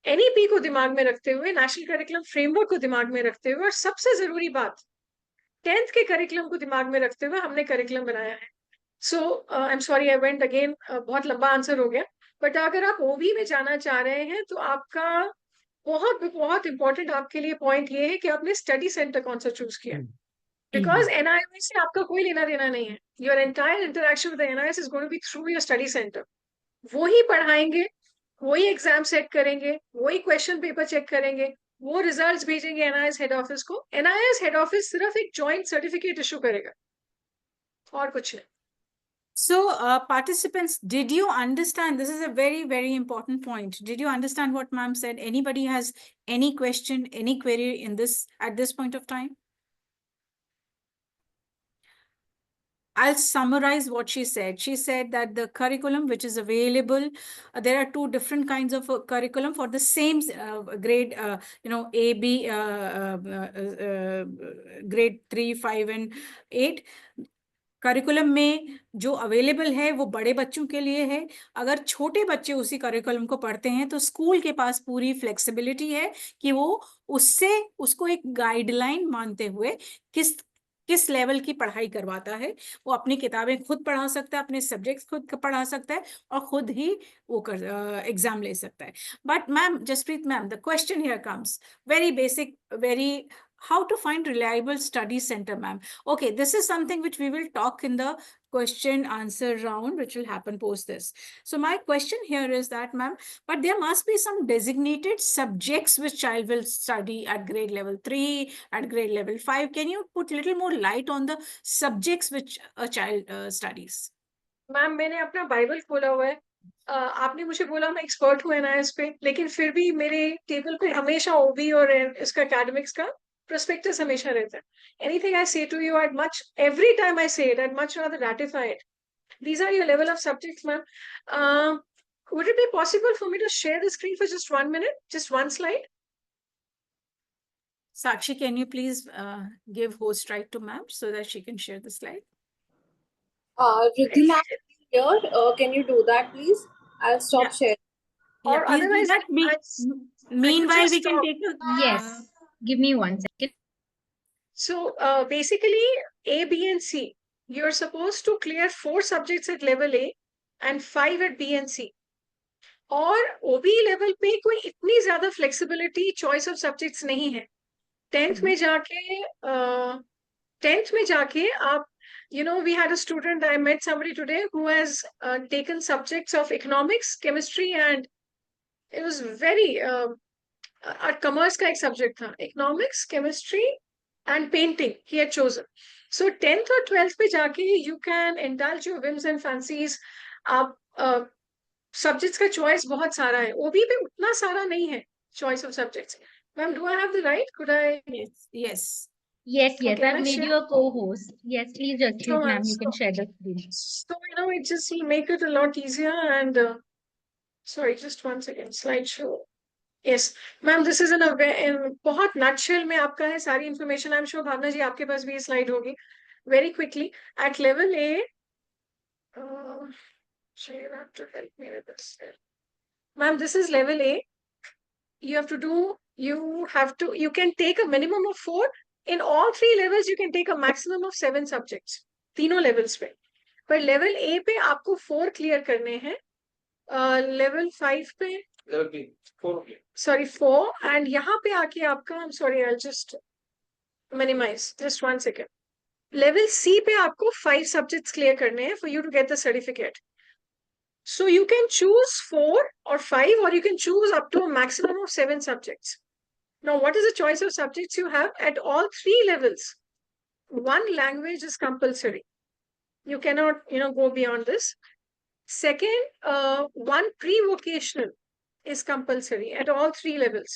एनईपी को दिमाग में रखते हुए, नेशनल करिकुलम फ्रेमवर्क को दिमाग में रखते हुए, और सबसे जरूरी बात 10th के करिकुलम को दिमाग में रखते हुए हमने करिकुलम बनाया है। So I am sorry I went again, बहुत लंबा आंसर हो गया, बट अगर आप ओबी में जाना चाह रहे हैं तो आपका बहुत बहुत इंपॉर्टेंट आपके लिए पॉइंट ये है कि आपने स्टडी सेंटर कौन सा चूज किया, बिकॉज एनआईएस से आपका कोई लेना देना नहीं है। Your entire interaction with NIS is going to be through your study centre. वो ही पढ़ाएंगे, वही एग्जाम सेट करेंगे, वही क्वेश्चन पेपर चेक करेंगे, वो रिजल्ट्स भेजेंगे एनआईएस हेड ऑफिस को। एनआईएस हेड ऑफिस सिर्फ एक जॉइंट सर्टिफिकेट इशू करेगा और कुछ नहीं। So, participants, did you understand? This is a very, very important point. Did you understand what ma'am said? Anybody has any question, any query in this at this point of time? I'll summarize what she said. She said that the curriculum which is available, there are 2 different kinds of curriculum for the same grade, A, B, grade 3, 5 and 8. Curriculum में जो available है वो बड़े बच्चों के लिए है। अगर छोटे बच्चे उसी करिकुलम को पढ़ते हैं तो स्कूल के पास पूरी फ्लेक्सिबिलिटी है कि वो उसको एक गाइडलाइन मानते हुए किस लेवल की पढ़ाई करवाता है। वो अपनी किताबें खुद पढ़ा सकता है, अपने सब्जेक्ट्स खुद पढ़ा सकता है और खुद ही वो एग्जाम ले सकता है। But ma'am, Jaspreet ma'am, the question here comes very basic, very how to find reliable study center, ma'am. Okay, this is something which we will talk in the question answer round, which will happen post this. So my question here is that, ma'am, but there must be some designated subjects which child will study at grade level 3, at grade level 5. Can you put a little more light on the subjects which a child studies? Ma'am, मैंने अपना Bible खोला हुआ है। आपने मुझे बोला मैं expert हूँ एनआईएस पे, लेकिन फिर भी मेरे टेबल पे हमेशा ओबी और इसका एकेडमिक्स का prospectus हमेशा रहता है। Anything I say to you, every time I say it, I'd much rather ratify it. These are your level of subjects, ma'am. Would it be possible for me to share the screen for just 1 minute, just one slide? Sakshi, can you please give host right to ma'am so that she can share the slide? Riddhi ma'am, here, can you do that, please? I'll stop sharing. Yeah, Or please do otherwise, that. Meanwhile, we can stop. take a Yes. Give me 1 second. So basically, A, B, and C, you're supposed to clear 4 subjects at level A and 5 at B and C. और OB level पे कोई इतनी ज्यादा flexibility choice of subjects नहीं है। 10th में जाके आप, we had a student, I met somebody today who has taken subjects of economics, chemistry, and it was very commerce का एक सब्जेक्ट था, economics, chemistry and painting he had chosen. So 10th और 12th पे जाके you can indulge your whims and fancies. आप subjects का choice बहुत सारा है, ओबी पे उतना सारा नहीं है choice of subjects. Ma'am, do I have the right? Could I? Yes, yes. Yes, yes, Can I've I made share? you a co-host. Yes, please, Jaspreet, Sure, ma'am, you so, can share the screen. so it just will make it a lot easier. And sorry, just one second. Slideshow. Yes, ma'am, this is in बहुत nutshell में आपका है सारी information. I'm sure भावना जी आपके पास भी ये slide होगी. Very quickly, at level A, so you have to help me with this. Ma'am, this is level A. You can take a minimum of 4. In all 3 levels, you can take a maximum of 7 subjects. तीनों levels पे. पर level A पे आपको 4 clear करने हैं. Level 5 पे Level B, 4. sorry 4, and यहाँ पे आके आपका, I'm sorry, I'll just minimize just 1 second. Level C पे आपको 5 subjects clear करने हैं for you to get the certificate. So you can choose 4 or 5, or you can choose up to a maximum of 7 subjects. Now, what is the choice of subjects you have at all 3 levels? 1 language is compulsory. You cannot, go beyond this. Second, 1 pre-vocational is compulsory at all 3 levels.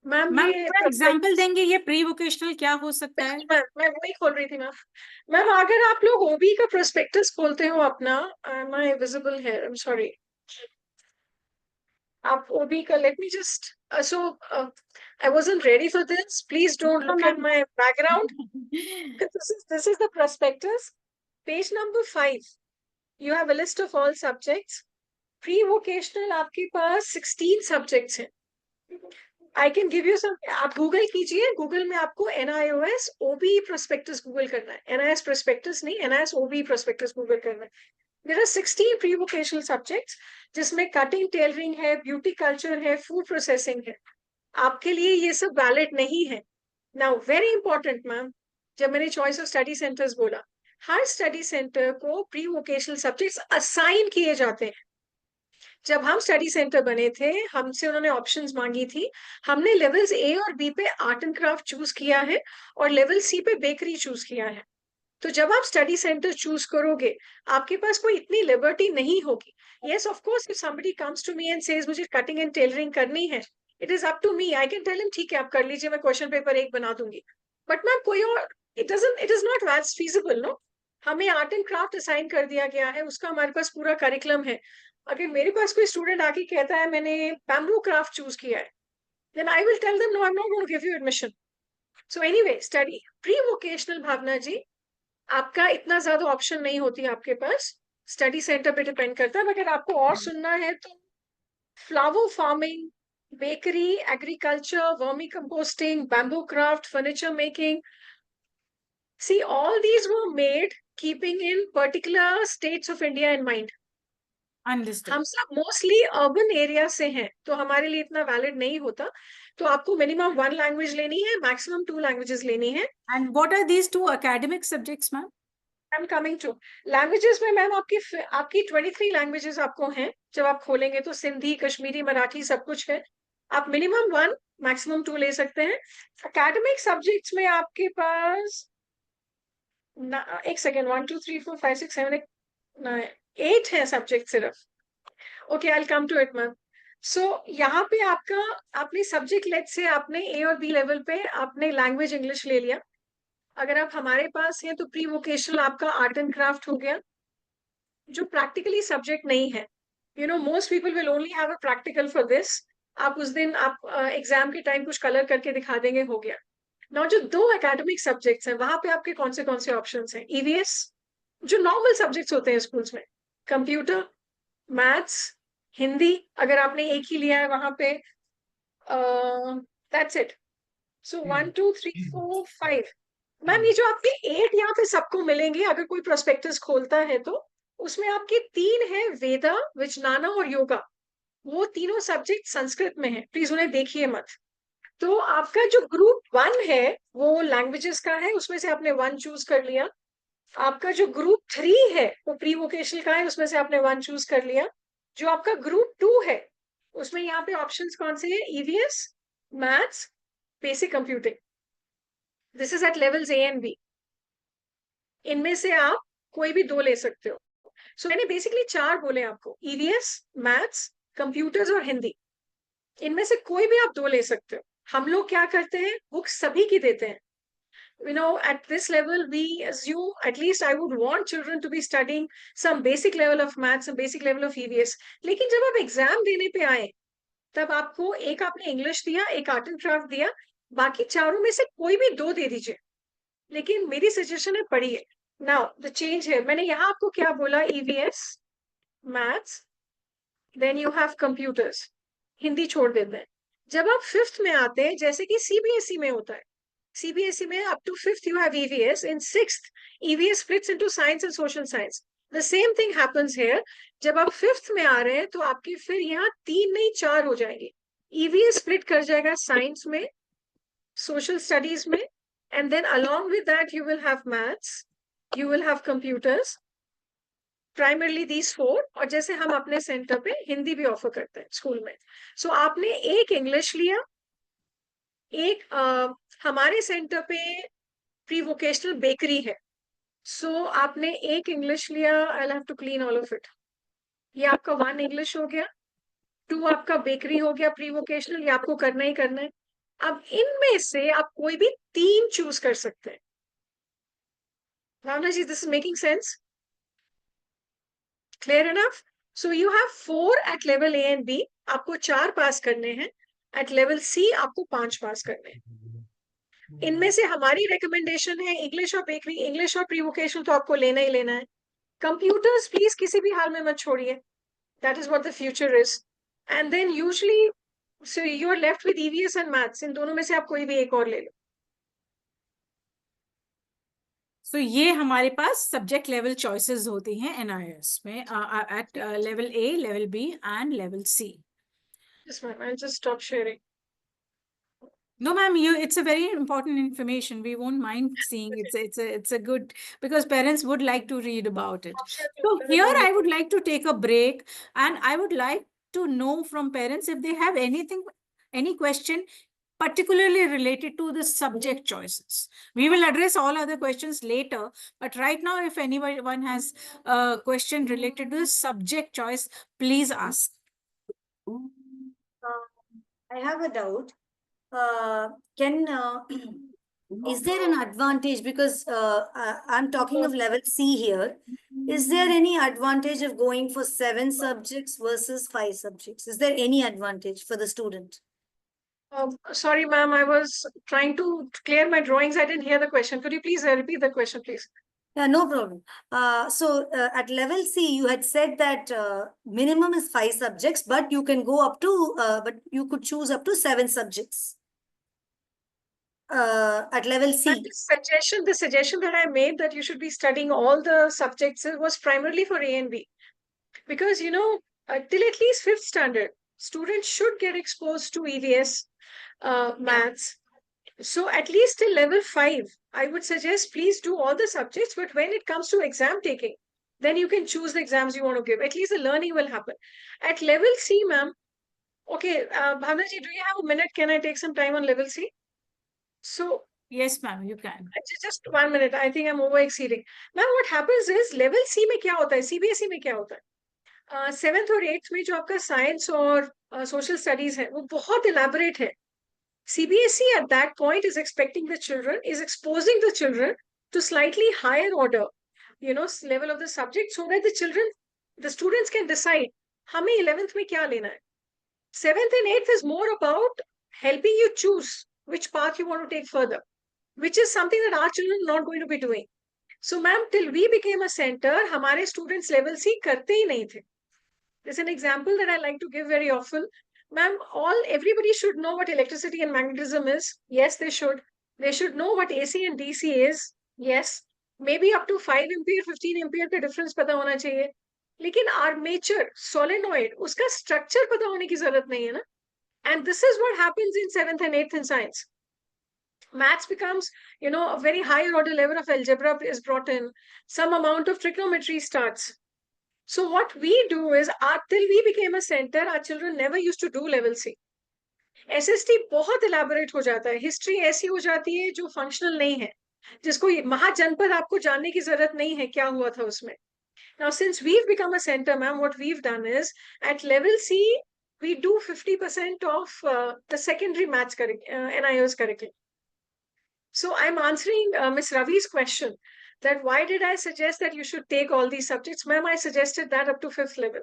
Ma'am, ma'am ये example देंगे ये pre vocational क्या हो सकता है? मैं वही खोल रही थी मैम. मैम, अगर आप लोग ओबी का प्रोस्पेक्टस खोलते हो अपना, माय विजिबल है, आई एम सॉरी, आप ओबी का, let me just, so I wasn't ready for this, please don't look at my background. this is the prospectus, page number 5. You have a list of all subjects. Pre-vocational आपके पास 16 subjects हैं. I can give you some. आप Google कीजिए, Google में आपको NIOS OB prospectus Google करना है. NIS prospectus नहीं, NIS OB prospectus Google करना है. There are 16 pre-vocational subjects, जिसमें cutting tailoring है, beauty culture है, food processing है. आपके लिए ये सब valid नहीं है. Now, very important, ma'am, जब मैंने choice of study centers बोला, हर study center को pre-vocational subjects assign किए जाते हैं. जब हम स्टडी सेंटर बने थे, हमसे उन्होंने ऑप्शंस मांगी थी. हमने लेवल्स ए और बी पे आर्ट एंड क्राफ्ट चूज किया है और लेवल सी पे बेकरी चूज किया है. तो जब आप स्टडी सेंटर चूज करोगे, आपके पास कोई इतनी लिबर्टी नहीं होगी. Yes, of course, if somebody comes to me and says मुझे कटिंग एंड टेलरिंग करनी है, it is up to me. I can tell him ठीक है आप कर लीजिए, मैं क्वेश्चन पेपर 1 बना दूंगी. बट मैम, कोई और, it is not that feasible, no. हमें आर्ट एंड क्राफ्ट असाइन कर दिया गया है, उसका हमारे पास पूरा करिकुलम है. अगर मेरे पास कोई स्टूडेंट आके कहता है मैंने बैम्बू क्राफ्ट चूज किया है, then I will tell them no, I'm not going to give you admission. So anyway, study pre-vocational, भावना जी, आपका इतना ज्यादा ऑप्शन नहीं होती आपके पास, स्टडी सेंटर पे डिपेंड करता है. अगर आपको और सुनना है तो flower farming, bakery, agriculture, vermi composting, bamboo craft, furniture making, see, all these were made keeping in particular states of India in mind. Understood. हम सब मोस्टली अर्बन एरिया से हैं, तो हमारे लिए इतना वैलिड नहीं होता. तो आपको मिनिमम 1 लैंग्वेज लेनी है, मैक्सिमम 2 लैंग्वेजेस लेनी है. And what are these 2 academic subjects, ma'am? I am coming to languages में. मैम, आपकी 23 लैंग्वेजेस आपको हैं. जब आप खोलेंगे तो सिंधी, कश्मीरी, मराठी सब कुछ है. आप मिनिमम 1, मैक्सिमम 2 ले सकते हैं. एकेडमिक सब्जेक्ट्स में आपके पास एक सेकेंड, 1 2 3 4 5 6 7 8 है सब्जेक्ट सिर्फ. Okay, I will come to it ma'am. So यहाँ पे आपने सब्जेक्ट लेट से आपने ए और बी लेवल पे आपने लैंग्वेज इंग्लिश ले लिया. अगर आप हमारे पास हैं तो प्री वोकेशनल आपका आर्ट एंड क्राफ्ट हो गया, जो प्रैक्टिकली सब्जेक्ट नहीं है. Most people will only have a practical for this. आप उस दिन आप एग्जाम के टाइम कुछ कलर करके दिखा देंगे, हो गया. नाउ जो 2 एकेडमिक सब्जेक्ट्स हैं, वहां पे आपके कौन से ऑप्शंस हैं? EVS, जो नॉर्मल सब्जेक्ट्स होते हैं स्कूल्स में, कंप्यूटर, मैथ्स, हिंदी, अगर आपने एक ही लिया है वहां पे, दैट्स इट. सो 1 2 3 4 5. मैम, ये जो आपके 8 यहाँ पे सबको मिलेंगे, अगर कोई प्रोस्पेक्टस खोलता है तो उसमें आपके 3 है, वेदा, विजनाना और योगा. वो तीनों सब्जेक्ट संस्कृत में है, प्लीज उन्हें देखिए मत. तो आपका जो ग्रुप 1 है वो लैंग्वेजेस का है, उसमें से आपने 1 चूज कर लिया. आपका जो ग्रुप 3 है वो प्री वोकेशनल का है, उसमें से आपने 1 चूज कर लिया. जो आपका ग्रुप 2 है उसमें यहाँ पे ऑप्शंस कौन से हैं? EVS, maths, basic computing. This is at levels A and B. इनमें से आप कोई भी 2 ले सकते हो. सो मैंने बेसिकली 4 बोले आपको, EVS, मैथ्स, कंप्यूटर्स और हिंदी। इनमें से कोई भी आप 2 ले सकते हो। हम लोग क्या करते हैं, बुक्स सभी की देते हैं। You know, at this level, we assume, at least I would want children to be studying some basic level of maths, some basic level of EVS. लेकिन जब आप एग्जाम देने पे आए, तब आपको एक आपने इंग्लिश दिया, एक आर्ट एंड क्राफ्ट दिया, बाकी चारों में से कोई भी 2 दे दीजिए। लेकिन मेरी सजेशन है पढ़िए। नाउ द चेंज है, मैंने यहाँ आपको क्या बोला, EVS, maths, then you have computers, Hindi छोड़ देते हैं। जब आप 5th में आते हैं, जैसे कि CBSE में होता है, CBSE में up to 5th you have EVS. In 6th, EVS splits into science and social science. The same thing happens here. जब आप 5th में आ रहे हैं तो आपके फिर यहाँ 3 नहीं 4 हो जाएंगे। EVS split कर जाएगा science में, social studies में, and then along with that you will have maths, you will have computers, primarily these 4. और जैसे हम अपने सेंटर पे हिंदी भी ऑफर करते हैं स्कूल में। सो आपने एक इंग्लिश लिया, एक हमारे सेंटर पे प्री वोकेशनल बेकरी है, सो आपने एक इंग्लिश लिया, I have to clean all of it. ये आपका 1 इंग्लिश हो गया, 2 आपका बेकरी हो गया प्री वोकेशनल, ये आपको करना ही करना है। अब इनमें से आप कोई भी 3 चूज कर सकते हैं। Bhavna ji, this is making sense? Clear enough? So you have 4 at level A and B, आपको 4 पास करने हैं। एट लेवल C आपको 5 पास करने हैं। इनमें से हमारी रिकमेंडेशन है इंग्लिश और बेकरी, इंग्लिश और प्री वोकेशनल तो आपको लेना ही लेना है। कंप्यूटर्स प्लीज किसी भी हाल में मत छोड़िए, that is what the future is. And then usually so you are left with EVS and maths, इन दोनों में से आप कोई भी एक और ले लो। So ये हमारे पास सब्जेक्ट लेवल चॉइसेस होती हैं NIS में at level A, level B and level C. Yes, ma'am, I'll just stop sharing. No, ma'am, it's a very important information. We won't mind seeing it's a good, because parents would like to read about it. So here I would like to take a break, and I would like to know from parents if they have anything, any question particularly related to the subject choices. We will address all other questions later, but right now, if anyone has a question related to the subject choice, please ask. I have a doubt. Is there an advantage, because I'm talking of level C here, is there any advantage of going for 7 subjects versus 5 subjects? Is there any advantage for the student? Sorry, ma'am, I was trying to clear my drawings. I didn't hear the question. Could you please repeat the question, please? Yeah, no problem. So at level C, you had said that minimum is 5 subjects, but you can go up to, but you could choose up to 7 subjects. At level C. But the suggestion that I made that you should be studying all the subjects was primarily for A and B. Because, you know, till at least 5th standard, students should get exposed to EVS, maths. So at least till level 5, I would suggest please do all the subjects, but when it comes to exam taking, then you can choose the exams you want to give. At least the learning will happen. At level C, ma'am, okay, Bhavna ji, do you have a minute? Can I take some time on level C? So, Yes, ma'am, you can. just 1 minute. I think I'm over exceeding. Ma'am, what happens is level C में क्या होता है? CBSE में क्या होता है? 7th और 8th में जो आपका science और social studies है, वो बहुत elaborate है. CBSE at that point is expecting the children, is exposing the children to slightly higher order, you know, level of the subject, so that the students can decide, हमें 11th में क्या लेना है? 7th and 8th is more about helping you choose which path you want to take further, which is something that our children are not going to be doing. So, ma'am, till we became a center, हमारे students level C करते ही नहीं थे. There's an example that I like to give very often. Ma'am, everybody should know what electricity and magnetism is. Yes, they should. They should know what AC and DC is. Yes. Maybe up to 5 ampere, 15 ampere का difference पता होना चाहिए. लेकिन armature, solenoid, उसका structure पता होने की जरूरत नहीं है ना. And this is what happens in 7th and 8th in science. Maths becomes, you know, a very higher order level of algebra is brought in. Some amount of trigonometry starts. So what we do is, till we became a center, our children never used to do level C. SST बहुत elaborate हो जाता है. History ऐसी हो जाती है जो functional नहीं है, जिसको महाजनपद आपको जानने की जरूरत नहीं है क्या हुआ था उसमें. Now, since we've become a center, ma'am, what we've done is at level C, we do 50% of the secondary maths NIOS curriculum. So I'm answering Ms. Ravi's question that why did I suggest that you should take all these subjects? Ma'am, I suggested that up to 5th level.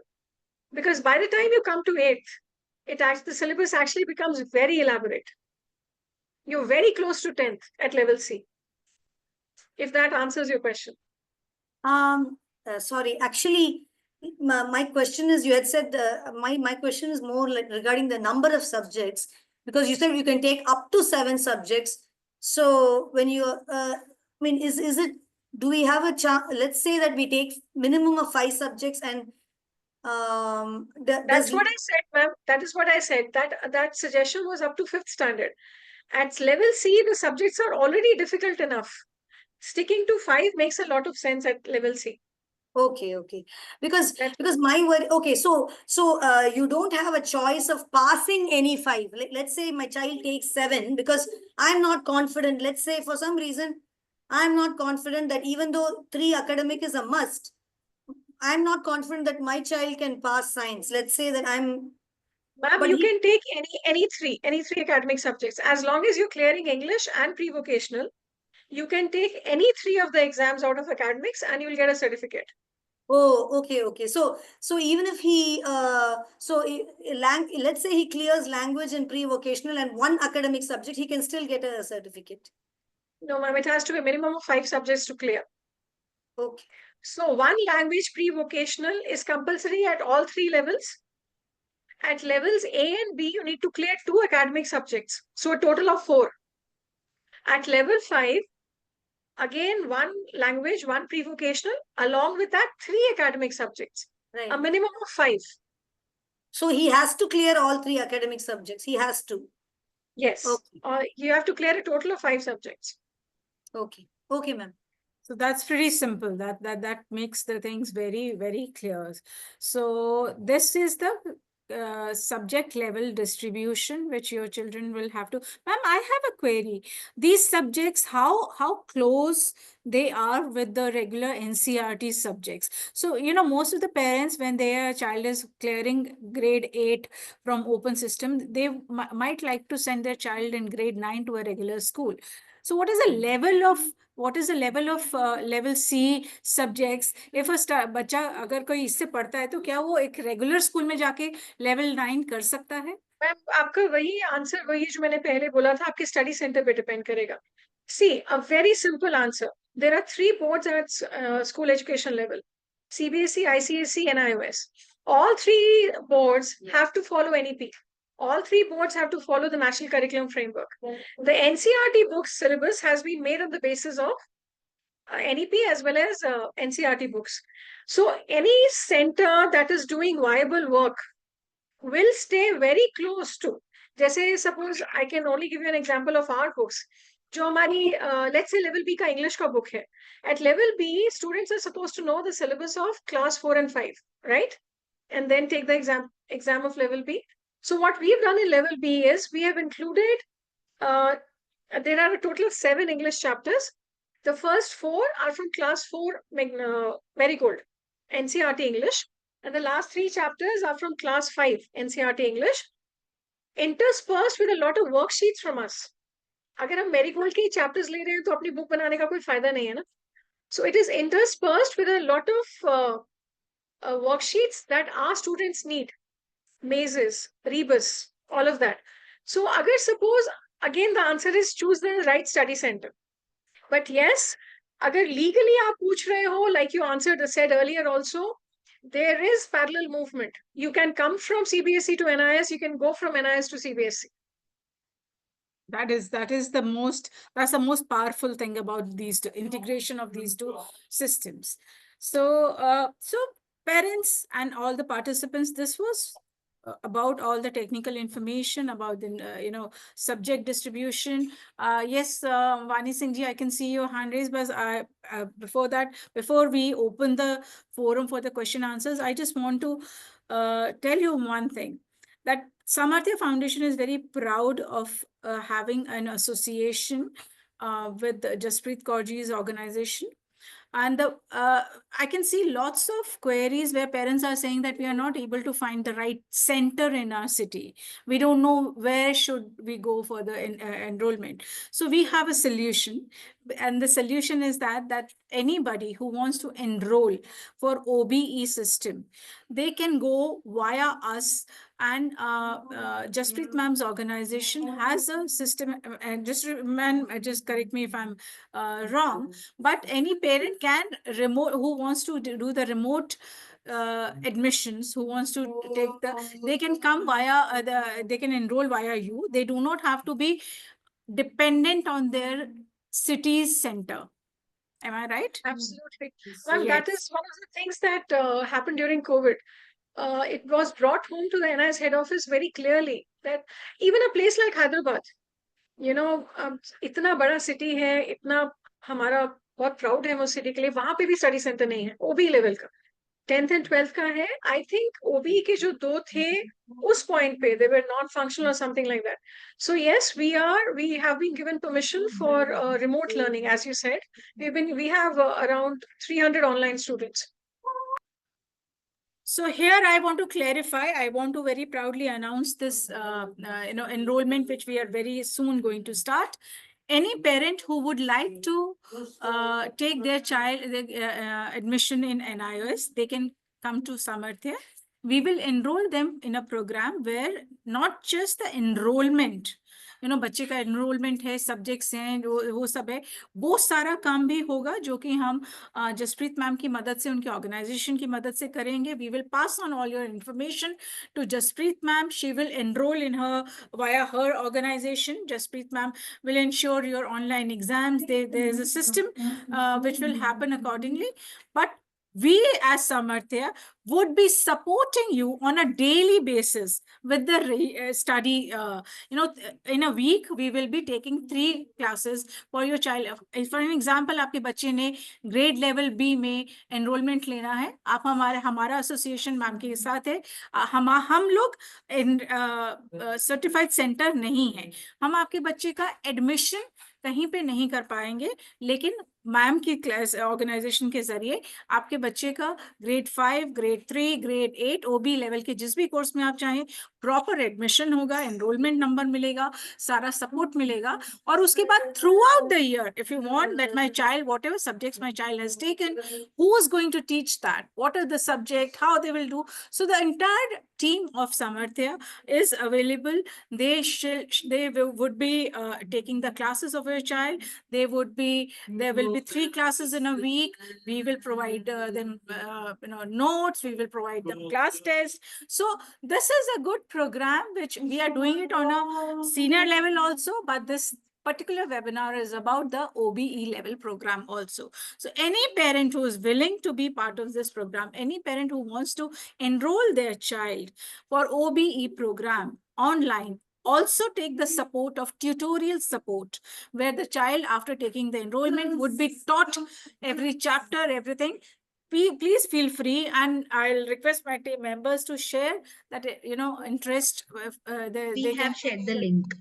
Because by the time you come to 8th, the syllabus actually becomes very elaborate. You're very close to 10th at level C. If that answers your question. Sorry, actually, my question is, you had said, my question is more like regarding the number of subjects, because you said you can take up to 7 subjects. So when you, I mean, is it, do we have a chance, let's say that we take minimum of 5 subjects and That's what I said, ma'am. That is what I said. That suggestion was up to 5th standard. At level C, the subjects are already difficult enough. Sticking to 5 makes a lot of sense at level C. Okay, because my worry, okay, so you don't have a choice of passing any 5. Let's say my child takes 7 because I'm not confident. Let's say for some reason I'm not confident that even though 3 academic is a must, I'm not confident that my child can pass science. Let's say that I'm. Ma'am, you can take any three academic subjects as long as you're clearing English and pre-vocational. You can take any 3 of the exams out of academics and you'll get a certificate. Oh, okay. So even if he, let's say he clears language and pre-vocational and 1 academic subject, he can still get a certificate. No, ma'am, it has to be a minimum of 5 subjects to clear. Okay. So 1 language pre-vocational is compulsory at all 3 levels. At levels A and B, you need to clear 2 academic subjects. So a total of 4. At level 5, again, 1 language, 1 pre-vocational, along with that 3 academic subjects. Right. A minimum of 5. So he has to clear all 3 academic subjects. He has to. Yes. Okay. You have to clear a total of 5 subjects. Okay, ma'am. So that's pretty simple. That makes the things very, very clear. So this is the subject level distribution which your children will have to. Ma'am, I have a query. These subjects, how close they are with the regular NCERT subjects? So, most of the parents, when their child is clearing grade 8 from open system, they might like to send their child in grade 9 to a regular school. So what is the level of level C subjects? If a बच्चा अगर कोई इससे पढ़ता है तो क्या वो एक रेगुलर स्कूल में जाके level 9 कर सकता है? मैम, आपका वही आंसर वही जो मैंने पहले बोला था, आपके स्टडी सेंटर पे डिपेंड करेगा. See, a very simple answer. There are 3 boards at school education level: CBSE, ICSE, and iOS. All 3 boards have to follow NEP. All 3 boards have to follow the National Curriculum Framework. The NCERT book syllabus has been made on the basis of NEP as well as NCERT books. So any center that is doing viable work will stay very close to. जैसे suppose I can only give you an example of our books. जो हमारी let's say level B का English का book है. At level B, students are supposed to know the syllabus of class 4 and 5, right? And then take the exam of level B. So what we've done in level B is we have included, there are a total of 7 English chapters. The first 4 are from class 4 Marigold, NCERT English. And the last 3 chapters are from class 5 NCERT English, interspersed with a lot of worksheets from us. अगर हम Marigold के chapters ले रहे हैं तो अपनी book बनाने का कोई फायदा नहीं है ना. So it is interspersed with a lot of worksheets that our students need. Mazes, rebus, all of that. So agar suppose, again the answer is choose the right study center. But yes, agar legally aap पूछ रहे हो, like you said earlier also, there is parallel movement. You can come from CBSE to NIS, you can go from NIS to CBSE. That's the most powerful thing about these two, integration of these 2 systems. So parents and all the participants, this was about all the technical information about the subject distribution. Yes, Vani Singh ji, I can see your hand raised, but before we open the forum for the question answers, I just want to tell you one thing, that Samarthya Foundation is very proud of having an association with Jaspreet Kaur ji's organization. And I can see lots of queries where parents are saying that we are not able to find the right center in our city. We don't know where should we go for the enrollment. So we have a solution, and the solution is that anybody who wants to enroll for OBE system, they can go via us. And Jaspreet ma'am's organization has a system, and just correct me if I'm wrong, but any parent can remote, who wants to do the remote admissions, who wants to take they can come via they can enroll via you. They do not have to be dependent on their city's center. Am I right? Absolutely. Well, that is one of the things that happened during COVID. It was brought home to the NIS head office very clearly that even a place like Hyderabad, इतना बड़ा city है, इतना हमारा बहुत proud है उस city के लिए, वहां पे भी स्टडी सेंटर नहीं है ओबी लेवल का। 10th and 12th का है। आई थिंक ओबी के जो 2 थे उस पॉइंट पे दे वर नॉट फंक्शनल और something like that. So yes, we have been given permission for remote learning, as you said. We have around 300 online students. So here I want to clarify, I want to very proudly announce this enrollment which we are very soon going to start. Any parent who would like to take their child admission in NIOS, they can come to Samarthya. We will enroll them in a program where not just the enrollment, बच्चे का enrolment है, subjects हैं, वो सब है, वो सारा काम भी होगा जो कि हम जसप्रीत मैम की मदद से, उनके ऑर्गेनाइजेशन की मदद से करेंगे. We will pass on all your information to Jaspreet ma'am. She will enroll in her via her organization. Jaspreet ma'am will ensure your online exams. There is a system which will happen accordingly. But we as Samarthya would be supporting you on a daily basis with the study. In a week, we will be taking 3 classes for your child. For an example, आपके बच्चे ने grade level B में enrollment लेना है, आप हमारा association ma'am के साथ है, हम लोग certified center नहीं है, हम आपके बच्चे का admission कहीं पे नहीं कर पाएंगे, लेकिन मैम की क्लास ऑर्गेनाइजेशन के जरिए आपके बच्चे का grade 5, grade 3, grade 8 OB level के जिस भी कोर्स में आप चाहें प्रॉपर एडमिशन होगा, एनरोलमेंट नंबर मिलेगा, सारा सपोर्ट मिलेगा. और उसके बाद throughout the year, if you want that my child, whatever subjects my child has taken, who is going to teach that, what are the subject, how they will do. So the entire team of Samarthya is available. They would be taking the classes of your child. There will be 3 classes in a week. We will provide them notes. We will provide them class tests. So this is a good program which we are doing it on a senior level also, but this particular webinar is about the OBE level program also. So any parent who is willing to be part of this program, any parent who wants to enroll their child for OBE program online, also take the support of tutorial support, where the child after taking the enrollment would be taught every chapter, everything. Please feel free, and I'll request my team members to share that, interest. We have shared the link.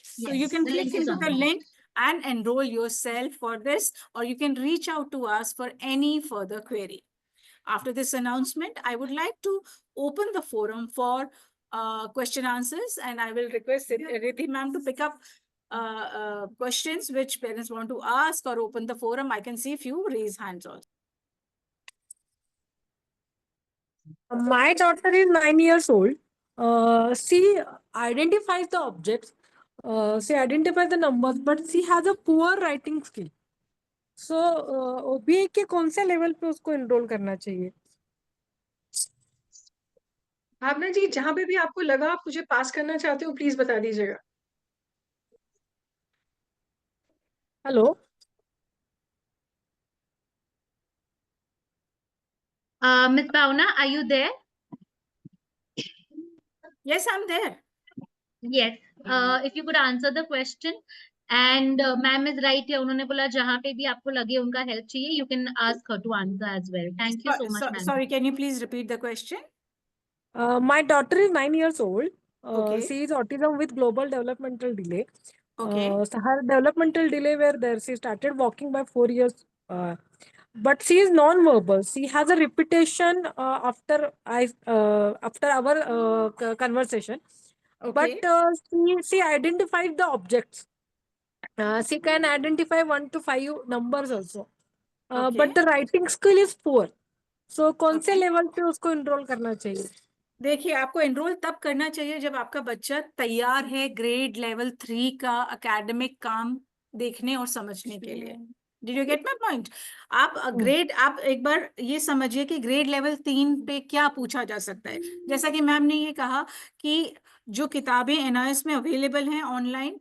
So Yes, you can the click link is into on the there. link and enroll yourself for this, or you can reach out to us for any further query. After this announcement, I would like to open the forum for question answers, and I will request Riddhi ma'am to pick up questions which parents want to ask or open the forum. I can see few raise hands also. My daughter is 9 years old. She identifies the objects, she identifies the numbers, but she has a poor writing skill. So, OBE के कौन से level पे उसको enroll करना चाहिए? भावना जी, जहां पे भी आपको लगा आप मुझे पास करना चाहते हो, प्लीज बता दीजिएगा. Hello? Ms. Bhavna, are you there? Yes, I'm there. Yes. If you could answer the question. And ma'am is right here. उन्होंने बोला जहाँ पे भी आपको लगे उनका help चाहिए, you can ask her to answer as well. Thank you so much, ma'am. Sorry, can you please repeat the question? My daughter is 9 years old. Okay. She is autism with global developmental delay. Okay. So her developmental delay were there. She started walking by 4 years. but she is non-verbal. She has a repetition after our conversation. Okay. But she identified the objects. She can identify 1 to 5 numbers also. Okay. But the writing skill is poor. So कौन से Okay. Level पे उसको enroll करना चाहिए? देखिए, आपको enrol तब करना चाहिए जब आपका बच्चा तैयार है ग्रेड लेवल 3 का एकेडमिक काम देखने और समझने के लिए। Did you get my point? आप एक बार ये समझिए कि ग्रेड लेवल 3 पे क्या पूछा जा सकता है। जैसा कि मैम ने ये कहा कि जो किताबें एनआईएस में अवेलेबल हैं ऑनलाइन,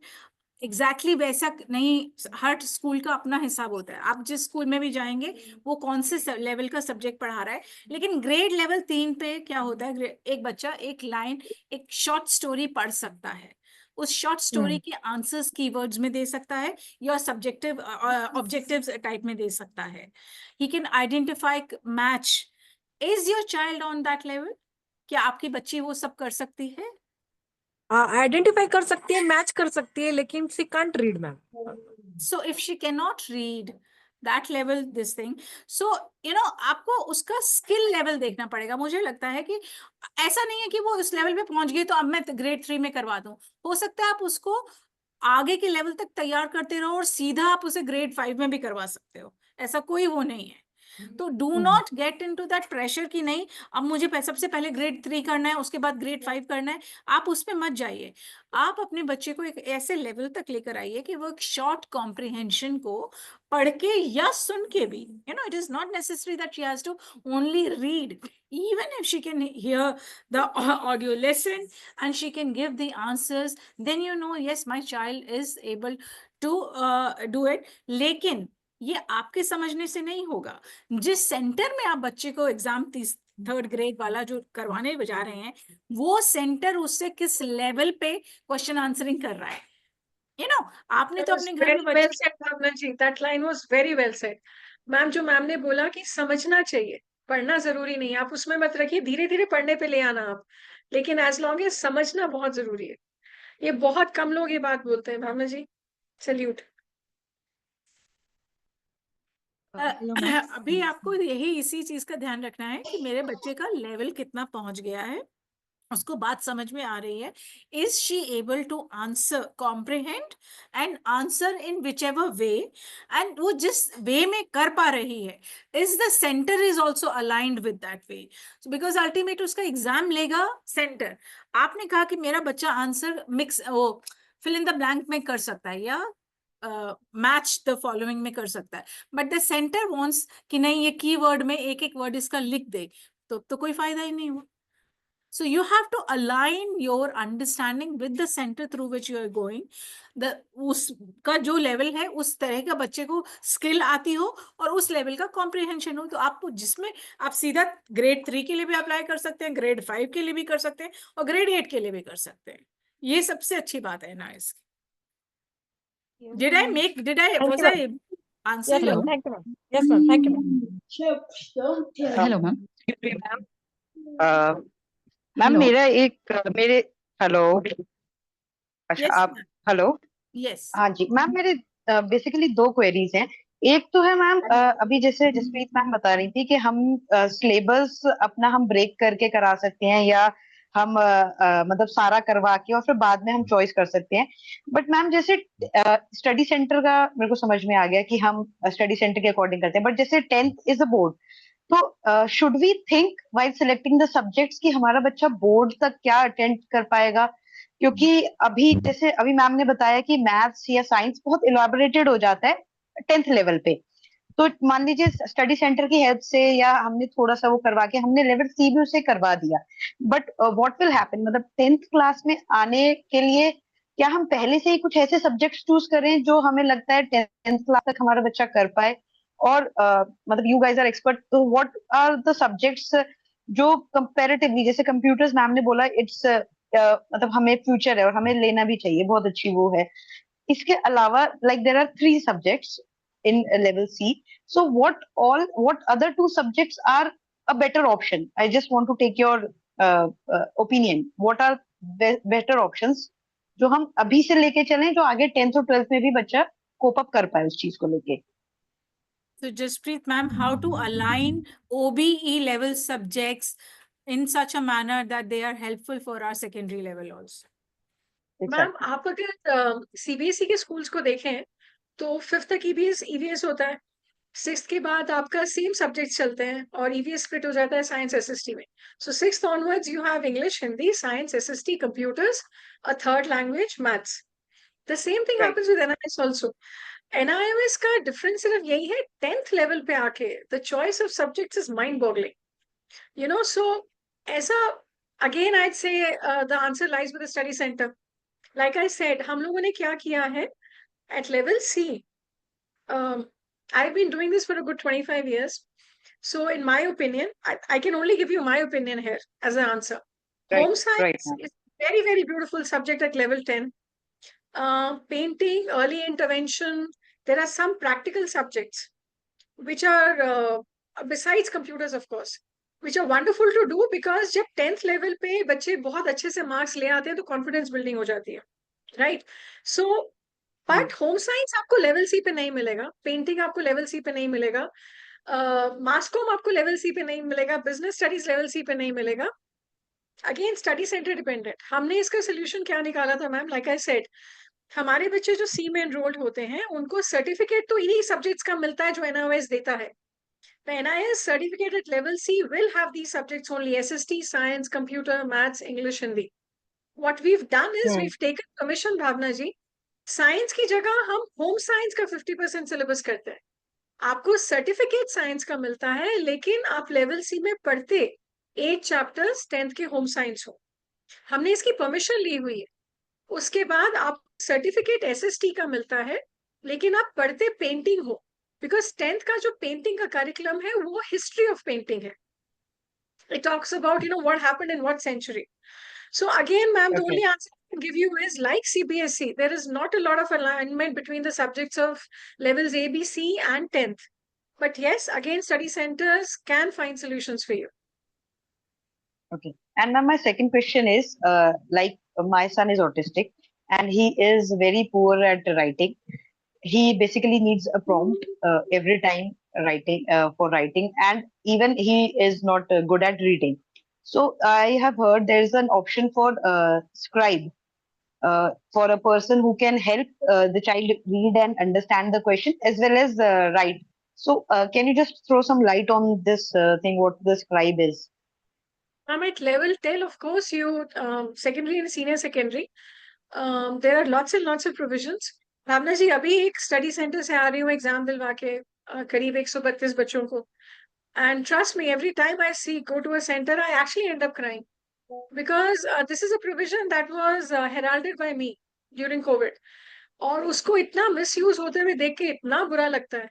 एग्जैक्टली वैसा नहीं, हर स्कूल का अपना हिसाब होता है। आप जिस स्कूल में भी जाएंगे वो कौन से लेवल का सब्जेक्ट पढ़ा रहा है, लेकिन ग्रेड लेवल 3 पे क्या होता है, एक बच्चा एक लाइन, एक शॉर्ट स्टोरी पढ़ सकता है, उस शॉर्ट स्टोरी के आंसर्स कीवर्ड्स में दे सकता है या सब्जेक्टिव ऑब्जेक्टिव्स टाइप में दे सकता है। He can identify match. Is your child on that level? क्या आपकी बच्ची वो सब कर सकती है? आइडेंटिफाई कर सकती है, मैच कर सकती है, लेकिन she can't read ma'am. So if she cannot read that level, this thing, so आपको उसका स्किल लेवल देखना पड़ेगा। मुझे लगता है कि ऐसा नहीं है कि वो उस लेवल पे पहुंच गई तो अब मैं ग्रेड 3 में करवा दूं। हो सकता है आप उसको आगे के लेवल तक तैयार करते रहो और सीधा आप उसे ग्रेड 5 में भी करवा सकते हो, ऐसा कोई वो नहीं है। तो do not get into that pressure कि नहीं अब मुझे सबसे पहले ग्रेड 3 करना है, उसके बाद ग्रेड 5 करना है। आप उस पे मत जाइए। आप अपने बच्चे को एक ऐसे लेवल तक लेकर आइए कि वो एक शॉर्ट कॉम्प्रिहेंशन को पढ़ के या सुन के भी, it is not necessary that she has to only read, even if she can hear the audio lesson and she can give the answers, then yes, my child is able to do it। लेकिन ये आपके समझने से नहीं होगा। जिस centre में आप बच्चे को एग्जाम 3rd ग्रेड वाला जो करवाने जा रहे हैं, वो सेंटर उससे किस लेवल पे क्वेश्चन आंसरिंग कर रहा है। आपने तो अपने घर में well said Bhavna ji, that line was very well said ma'am. जो मैम ने बोला कि समझना चाहिए, पढ़ना जरूरी नहीं, आप उसमें मत रखिए, धीरे धीरे पढ़ने पे ले आना आप, लेकिन एज लॉन्ग एज समझना बहुत जरूरी है। ये बहुत कम लोग ये बात बोलते हैं भावना जी, सैल्यूट। अभी आपको यही इसी चीज का ध्यान रखना है कि मेरे बच्चे का लेवल कितना पहुंच गया है, उसको बात समझ में आ रही है। Is she able to answer, comprehend and answer in whichever way, and वो जिस वे में कर पा रही है, is the centre is also aligned with that way, because ultimate उसका एग्जाम लेगा सेंटर। आपने कहा कि मेरा बच्चा आंसर मिक्स वो फिल इन द ब्लैंक में कर सकता है या मैच द फॉलोइंग में कर सकता है, बट द सेंटर वांट्स कि नहीं ये कीवर्ड में एक एक वर्ड इसका लिख दे, तो कोई फायदा ही नहीं हुआ। So you have to align your understanding with the center through which you are going. उसका जो लेवल है उस तरह का बच्चे को स्किल आती हो और उस लेवल का कॉम्प्रिहेंशन हो, तो आपको जिसमें आप सीधा ग्रेड 3 के लिए भी अप्लाई कर सकते हैं, ग्रेड 5 के लिए भी कर सकते हैं और ग्रेड 8 के लिए भी कर सकते हैं। ये सबसे अच्छी बात है ना इसकी। Was I answer Yes, you? ma'am. Thank you, ma'am. Yes, ma'am. Thank you, ma'am. Hello, ma'am. Ma'am मेरा एक मेरे हेलो अच्छा Yes, आप ma'am. Hello Yes. हाँ जी मैम, मेरे बेसिकली 2 क्वेरीज हैं। एक तो है मैम, अभी जैसे जसप्रीत मैम बता रही थी कि हम सिलेबस अपना हम ब्रेक करके करा सकते हैं या हम मतलब सारा करवा के और फिर बाद में हम चॉइस कर सकते हैं। बट मैम जैसे स्टडी सेंटर का मेरे को समझ में आ गया कि हम स्टडी सेंटर के अकॉर्डिंग करते हैं, बट जैसे 10th इज अ बोर्ड, तो should we think while selecting the subjects कि हमारा बच्चा बोर्ड तक क्या अटेंड कर पाएगा? क्योंकि अभी जैसे अभी मैम ने बताया कि मैथ्स या साइंस बहुत इलाबोरेटेड हो जाता है 10th लेवल पे, तो मान लीजिए स्टडी सेंटर की हेल्प से या हमने थोड़ा सा वो करवा के हमने लेवल सी भी उसे करवा दिया, बट व्हाट विल हैपन, मतलब 10th क्लास में आने के लिए क्या हम पहले से ही कुछ ऐसे सब्जेक्ट्स चूज करें जो हमें लगता है 10th क्लास तक हमारा बच्चा कर पाए? और मतलब यू गाइज आर एक्सपर्ट, तो व्हाट आर द सब्जेक्ट्स जो कंपैरेटिवली, जैसे कंप्यूटर्स मैम ने बोला इट्स मतलब हमें फ्यूचर है और हमें लेना भी चाहिए, बहुत अच्छी वो है। इसके अलावा like there are 3 subjects in level C, so what other 2 subjects are a better option? I just want to take your opinion. What are better options जो हम अभी से लेके चलें जो आगे 10th और 12th में भी बच्चा कोप अप कर पाए उस चीज को लेके? So Jaspreet ma'am, how to align OBE level subjects in such a manner that they are helpful for our secondary level also? Ma'am आप अगर सीबीएसई के स्कूल्स को देखें तो 5th तक ईवीएस होता है, 6th के बाद आपका सेम सब्जेक्ट चलते हैं और ईवीएस स्प्लिट हो जाता है साइंस एसएसटी में. So 6th onwards you have English, Hindi, science, SST, computers, a third language maths. The same thing happens with NIS also. NIS का डिफरेंस सिर्फ यही है 10th लेवल पे आके the choice of subjects is mind boggling, you know. So ऐसा again I say the answer lies with the study centre. Like I said, हम लोगों ने क्या किया है at level C. I've been doing this for a good 25 years. So in my opinion, I can only give you my opinion here as an answer. Home science is a very, very beautiful subject at level 10. Painting, early intervention, there are some practical subjects which are, besides computers of course, which are wonderful to do because जब 10th level पे बच्चे बहुत अच्छे से marks ले आते हैं तो confidence building हो जाती है, right? So but home science आपको लेवल सी पे नहीं मिलेगा, पेंटिंग आपको लेवल सी पे नहीं मिलेगा, मास कॉम आपको लेवल सी पे नहीं मिलेगा, बिजनेस स्टडीज लेवल सी पे नहीं मिलेगा. Again study centre dependent. हमने इसका सोल्यूशन क्या निकाला था मैम? लाइक आई सेड, हमारे बच्चे जो सी में एनरोल्ड होते हैं उनको सर्टिफिकेट तो इन्हीं सब्जेक्ट्स का मिलता है जो एनआईएस देता है. The NIS certificate at level C will have these subjects only: SST, science, computer, maths, English, Hindi. What we've done is we've taken permission, Bhavna ji, science की जगह हम होम साइंस का 50% सिलेबस करते हैं. आपको certificate science का मिलता है लेकिन आप लेवल सी में पढ़ते 8 चैप्टर्स 10th के होम साइंस हो. हमने इसकी परमिशन ली हुई है. उसके बाद आप सर्टिफिकेट एसएसटी का मिलता है लेकिन आप पढ़ते पेंटिंग हो, बिकॉज 10th का जो पेंटिंग का करिकुलम है वो हिस्ट्री ऑफ पेंटिंग है. It talks about what happened in what century. So again, ma'am, the only answer I can give you is like CBSE. There is not a lot of alignment between the subjects of levels A, B, C and 10th. But yes, again, study centers can find solutions for you. Okay. And now my second question is, like my son is autistic and he is very poor at writing. He basically needs a prompt every time writing for writing, and even he is not good at reading. So I have heard there is an option for scribe for a person who can help the child read and understand the question as well as write. So can you just throw some light on this thing, what the scribe is? I'm at level 10, of course, you secondary and senior secondary. There are lots and lots of provisions. भावना जी, अभी एक study centre से आ रही हूँ exam दिलवा के, करीब 132 बच्चों को. And trust me, every time I go to a center, I actually end up crying because this is a provision that was heralded by me during COVID. और उसको इतना misuse होते हुए देख के इतना बुरा लगता है.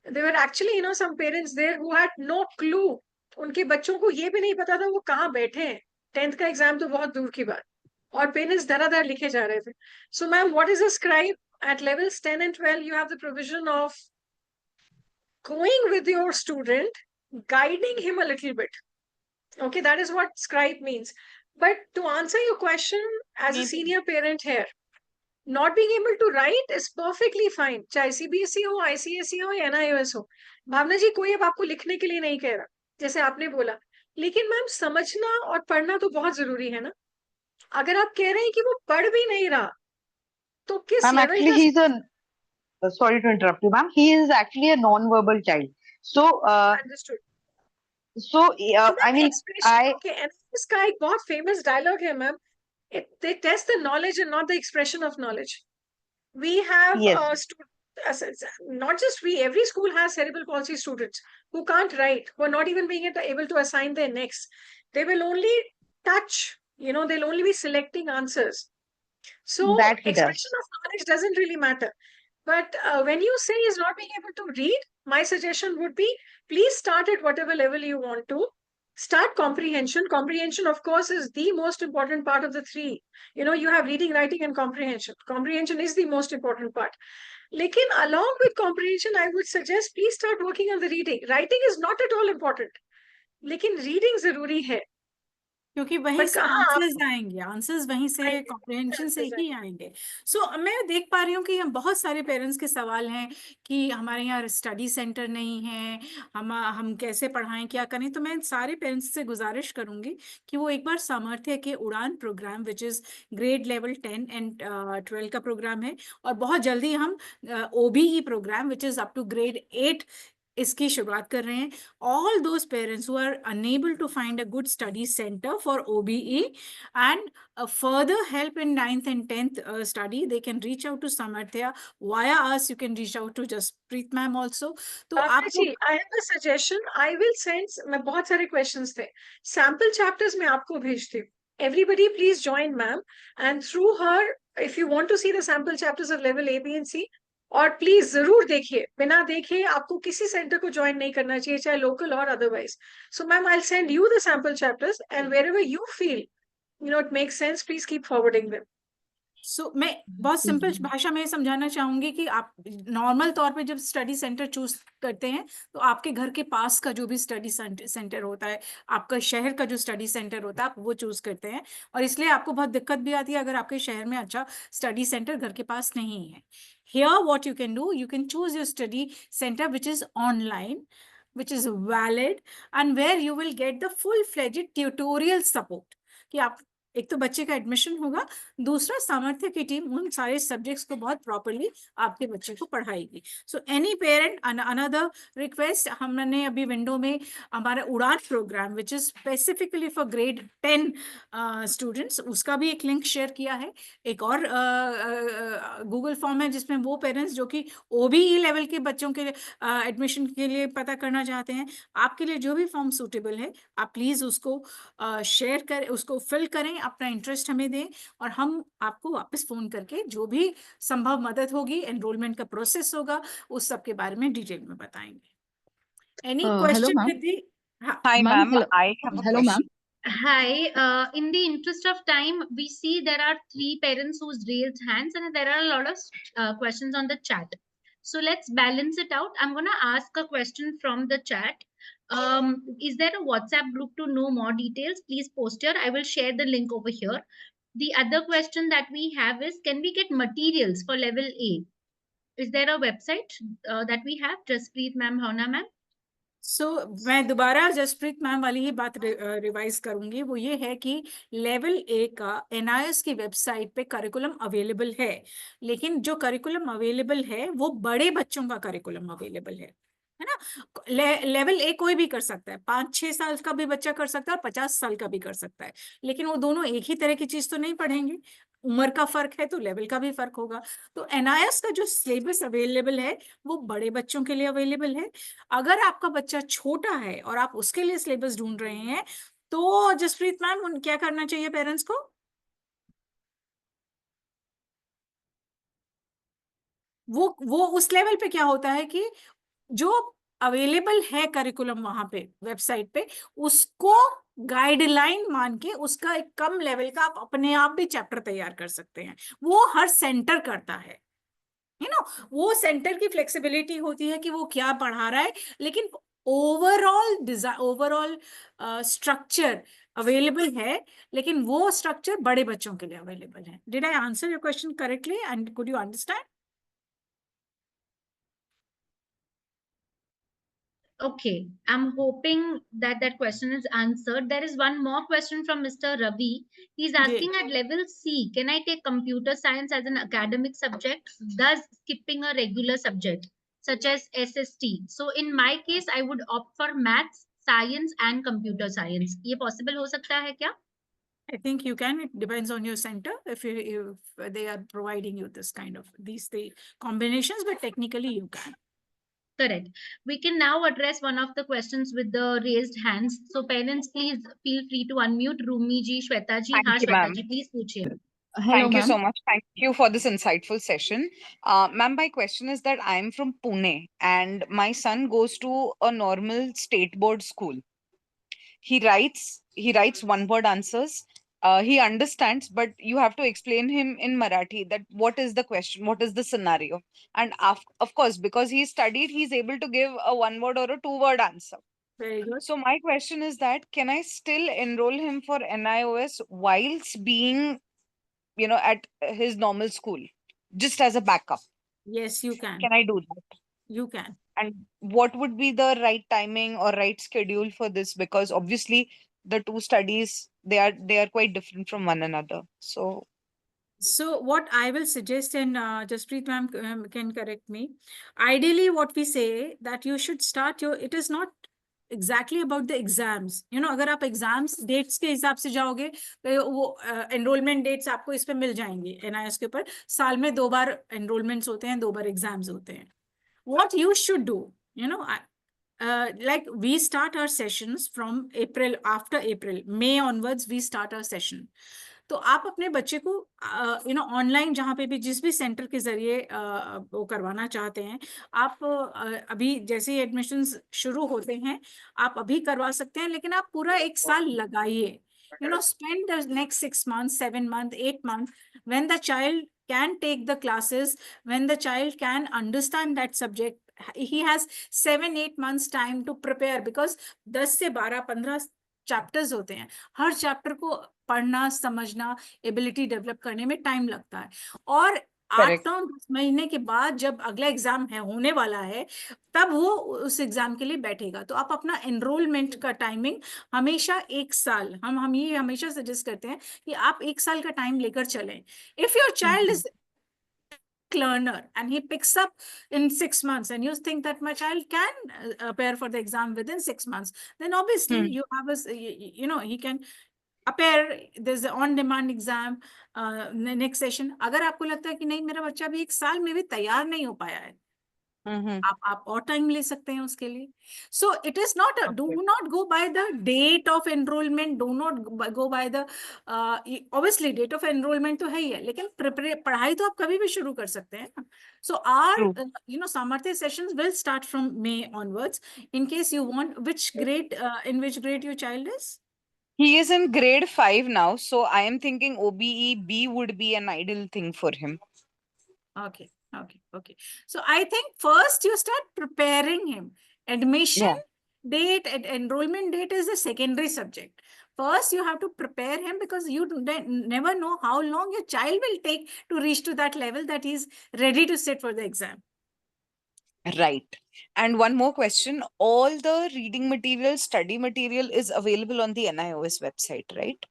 There were actually, some parents there who had no clue. उनके बच्चों को ये भी नहीं पता था वो कहाँ बैठे हैं. 10th का एग्जाम तो बहुत दूर की बात. और पेरेंट्स धराधर लिखे जा रहे थे. So ma'am, what is a scribe? At levels 10 and 12, you have the provision of going with your student, guiding him a little bit. Okay, that is what scribe means. But to answer your question, as a senior parent here, not being able to write is perfectly fine. चाहे CBSE हो, ICSE हो या NIOS हो. भावना जी, कोई अब आपको लिखने के लिए नहीं कह रहा, जैसे आपने बोला. लेकिन मैम, समझना और पढ़ना तो बहुत जरूरी है ना. अगर आप कह रहे हैं कि वो पढ़ भी नहीं रहा, तो किस Ma'am, लेवल actually का... he's a sorry to interrupt you, ma'am. He is actually a non-verbal child. So Understood. So I mean, okay, and this guy बहुत famous dialogue है ma'am. They test the knowledge and not the expression of knowledge. We have not just we, every school has cerebral palsy students who can't write, who are not even being able to assign their necks. They will only touch, they'll only be selecting answers. So expression of knowledge doesn't really matter. But when you say he's not being able to read, my suggestion would be, please start at whatever level you want to. Start comprehension. Comprehension, of course, is the most important part of the three. You have reading, writing, and comprehension. Comprehension is the most important part. Lekin along with comprehension, I would suggest please start working on the reading. Writing is not at all important. Lekin reading zaruri hai. क्योंकि वहीं But से कहाँ answers आएंगे, answers वहीं से आएंगे? Comprehension से Answers ही आएंगे। सो मैं देख पा रही हूँ कि हम बहुत सारे पेरेंट्स के सवाल हैं कि हमारे यहाँ स्टडी सेंटर नहीं है, हम कैसे पढ़ाएं, क्या करें। तो मैं सारे पेरेंट्स से गुजारिश करूंगी कि वो एक बार सामर्थ्य के Udaan programme which is grade level 10 and 12 का प्रोग्राम है, और बहुत जल्दी हम OBE program which is up to grade 8 इसकी शुरुआत कर रहे हैं। All those parents who are unable to find a good study center for OBE and further help in 9th and 10th study, they can reach out to Samarthya. Via us, you can reach out to Jaspreet ma'am also. तो Bhavna आपको जी, I have a suggestion. I will send. मैं बहुत सारे questions थे. Sample chapters मैं आपको भेजती हूँ. Everybody, please join ma'am, and through her, if you want to see the sample chapters of level A, B, and C, और please जरूर देखिए, बिना देखे आपको किसी सेंटर को ज्वाइन नहीं करना चाहिए, चाहे लोकल और otherwise. So ma'am, I send you the sample chapters, and wherever you feel it makes sense, please keep forwarding them. मैं बहुत सिंपल भाषा में समझाना चाहूंगी कि आप नॉर्मल तौर पे जब स्टडी सेंटर चूज करते हैं तो आपके घर के पास का जो भी स्टडी सेंटर होता है, आपका शहर का जो स्टडी सेंटर होता है, आप वो चूज करते हैं, और इसलिए आपको बहुत दिक्कत भी आती है अगर आपके शहर में अच्छा स्टडी सेंटर घर के पास नहीं है. Here what you can do, you can choose your study center which is online, which is valid, and where you will get the full-fledged tutorial support. कि आप एक तो बच्चे का एडमिशन होगा, दूसरा सामर्थ्य की टीम उन सारे सब्जेक्ट्स को बहुत प्रॉपरली आपके बच्चे को पढ़ाएगी. So any parent, another request, हमने अभी विंडो में हमारा Udaan programme which is specifically for grade 10 students, उसका भी एक लिंक शेयर किया है. एक और गूगल फॉर्म है जिसमें वो पेरेंट्स जो कि OBE लेवल के बच्चों के एडमिशन के लिए पता करना चाहते हैं, आपके लिए जो भी फॉर्म सूटेबल है आप प्लीज उसको शेयर करें, उसको फिल करें, अपना इंटरेस्ट हमें दें, और हम आपको वापस फोन करके जो भी संभव मदद होगी, एनरोलमेंट का प्रोसेस होगा, उस सब के बारे में डिटेल में बताएंगे. Any question Kriti? Hi, ma'am. I have a Hello, ma'am. question. Hi, in the interest of time, we see there are 3 parents who's raised hands and there are a lot of questions on the chat. So let's balance it out. I'm going to ask a question from the chat. Is there a WhatsApp group to know more details? Please post here. I will share the link over here. The other question that we have is, can we get materials for level A? Is there a website that we have? Jaspreet ma'am, Bhavna ma'am? मैं दोबारा Jasprit ma'am वाली ही बात revise करूंगी. वो ये है कि level A का NIS की वेबसाइट पे करिकुलम अवेलेबल है, लेकिन जो करिकुलम अवेलेबल है वो बड़े बच्चों का करिकुलम अवेलेबल है ना. लेवल A कोई भी कर सकता है, 5-6 साल का भी बच्चा कर सकता है और 50 साल का भी कर सकता है, लेकिन वो दोनों एक ही तरह की चीज तो नहीं पढ़ेंगे. उम्र का फर्क है तो लेवल का भी फर्क होगा. तो NIS का जो सिलेबस अवेलेबल है वो बड़े बच्चों के लिए अवेलेबल है. अगर आपका बच्चा छोटा है और आप उसके लिए सिलेबस ढूंढ रहे हैं तो जसप्रीत मैम क्या करना चाहिए पेरेंट्स को? वो उस लेवल पे क्या होता है कि जो अवेलेबल है करिकुलम वहां पे वेबसाइट पे, उसको गाइडलाइन मान के उसका एक कम लेवल का आप अपने आप भी चैप्टर तैयार कर सकते हैं. वो हर सेंटर करता है, वो सेंटर की फ्लेक्सिबिलिटी होती है कि वो क्या पढ़ा रहा है, लेकिन ओवरऑल स्ट्रक्चर अवेलेबल है, लेकिन वो स्ट्रक्चर बड़े बच्चों के लिए अवेलेबल है. Did I answer your question correctly and could you understand? Okay, I'm hoping that that question is answered. There is one more question from Mr. Ravi. He's asking at level C, can I take computer science as an academic subject, thus skipping a regular subject such as SST? So in my case, I would opt for maths, science and computer science. ये possible हो सकता है क्या? I think you can. It depends on your center if they are providing you this kind of these 3 combinations, but technically you can. Correct. We can now address one of the questions with the raised hands. So parents, please feel free to unmute. Rumi ji, Shweta ji, Thank you, Shweta ma'am. ji, please पूछिए. Thank you so much. Thank you for this insightful session. Ma'am, my question is that I'm from Pune and my son goes to a normal state board school. He writes one word answers. He understands, but you have to explain him in Marathi that what is the question, what is the scenario. And of course, because he studied, he's able to give a 1 word or a 2 word answer. Very good. So my question is that can I still enroll him for NIOS whilst being, at his normal school, just as a backup? Yes, you can. Can I do that? You can. And what would be the right timing or right schedule for this? Because obviously the two studies, they are quite different from one another. So So what I will suggest, and Jaspreet ma'am can correct me. Ideally, what we say that you should start it is not exactly about the exams. अगर आप exams dates के हिसाब से जाओगे तो वो enrollment dates आपको इस पे मिल जाएंगी NIS के ऊपर. साल में 2 बार enrollments होते हैं, 2 बार exams होते हैं. What you should do, like we start our sessions from April, after April, May onwards, we start our session. तो आप अपने बच्चे को ऑनलाइन जहाँ पे भी जिस भी सेंटर के जरिए वो करवाना चाहते हैं, आप अभी जैसे ही एडमिशंस शुरू होते हैं आप अभी करवा सकते हैं, लेकिन आप पूरा 1 साल लगाइए. Spend the next 6 months, 7 months, 8 months, when the child can take the classes, when the child can understand that subject, he has 7-8 months time to prepare, because 10 से 12-15 चैप्टर्स होते हैं. हर चैप्टर को पढ़ना, समझना, एबिलिटी डेवलप करने में time लगता है. और 8-9-10 महीने के बाद जब अगला एग्जाम होने वाला है, तब वो उस एग्जाम के लिए बैठेगा. तो आप अपना एनरोलमेंट का टाइमिंग हमेशा 1 साल, हम ये हमेशा सजेस्ट करते हैं कि आप 1 साल का टाइम लेकर चलें. If your child is learner and he picks up in 6 months, and you think that my child can appear for the exam within 6 months, then obviously you have he can appear. There's an on-demand exam next session. अगर आपको लगता है कि नहीं मेरा बच्चा अभी 1 साल में भी तैयार नहीं हो पाया है, आप और टाइम ले सकते हैं उसके लिए. So it is not do not go by the date of enrollment, do not go by the obviously date of enrollment तो है ही है, लेकिन पढ़ाई तो आप कभी भी शुरू कर सकते हैं. So our Samarthya sessions will start from May onwards. In case you want, which grade in which grade your child is? He is in grade 5 now, so I am thinking OBE B would be an ideal thing for him. Okay. So I think first you start preparing him. Admission date and enrollment date is a secondary subject. First you have to prepare him, because you never know how long your child will take to reach to that level that he's ready to sit for the exam. Right. And one more question. All the reading material, study material is available on the NIOS website, right?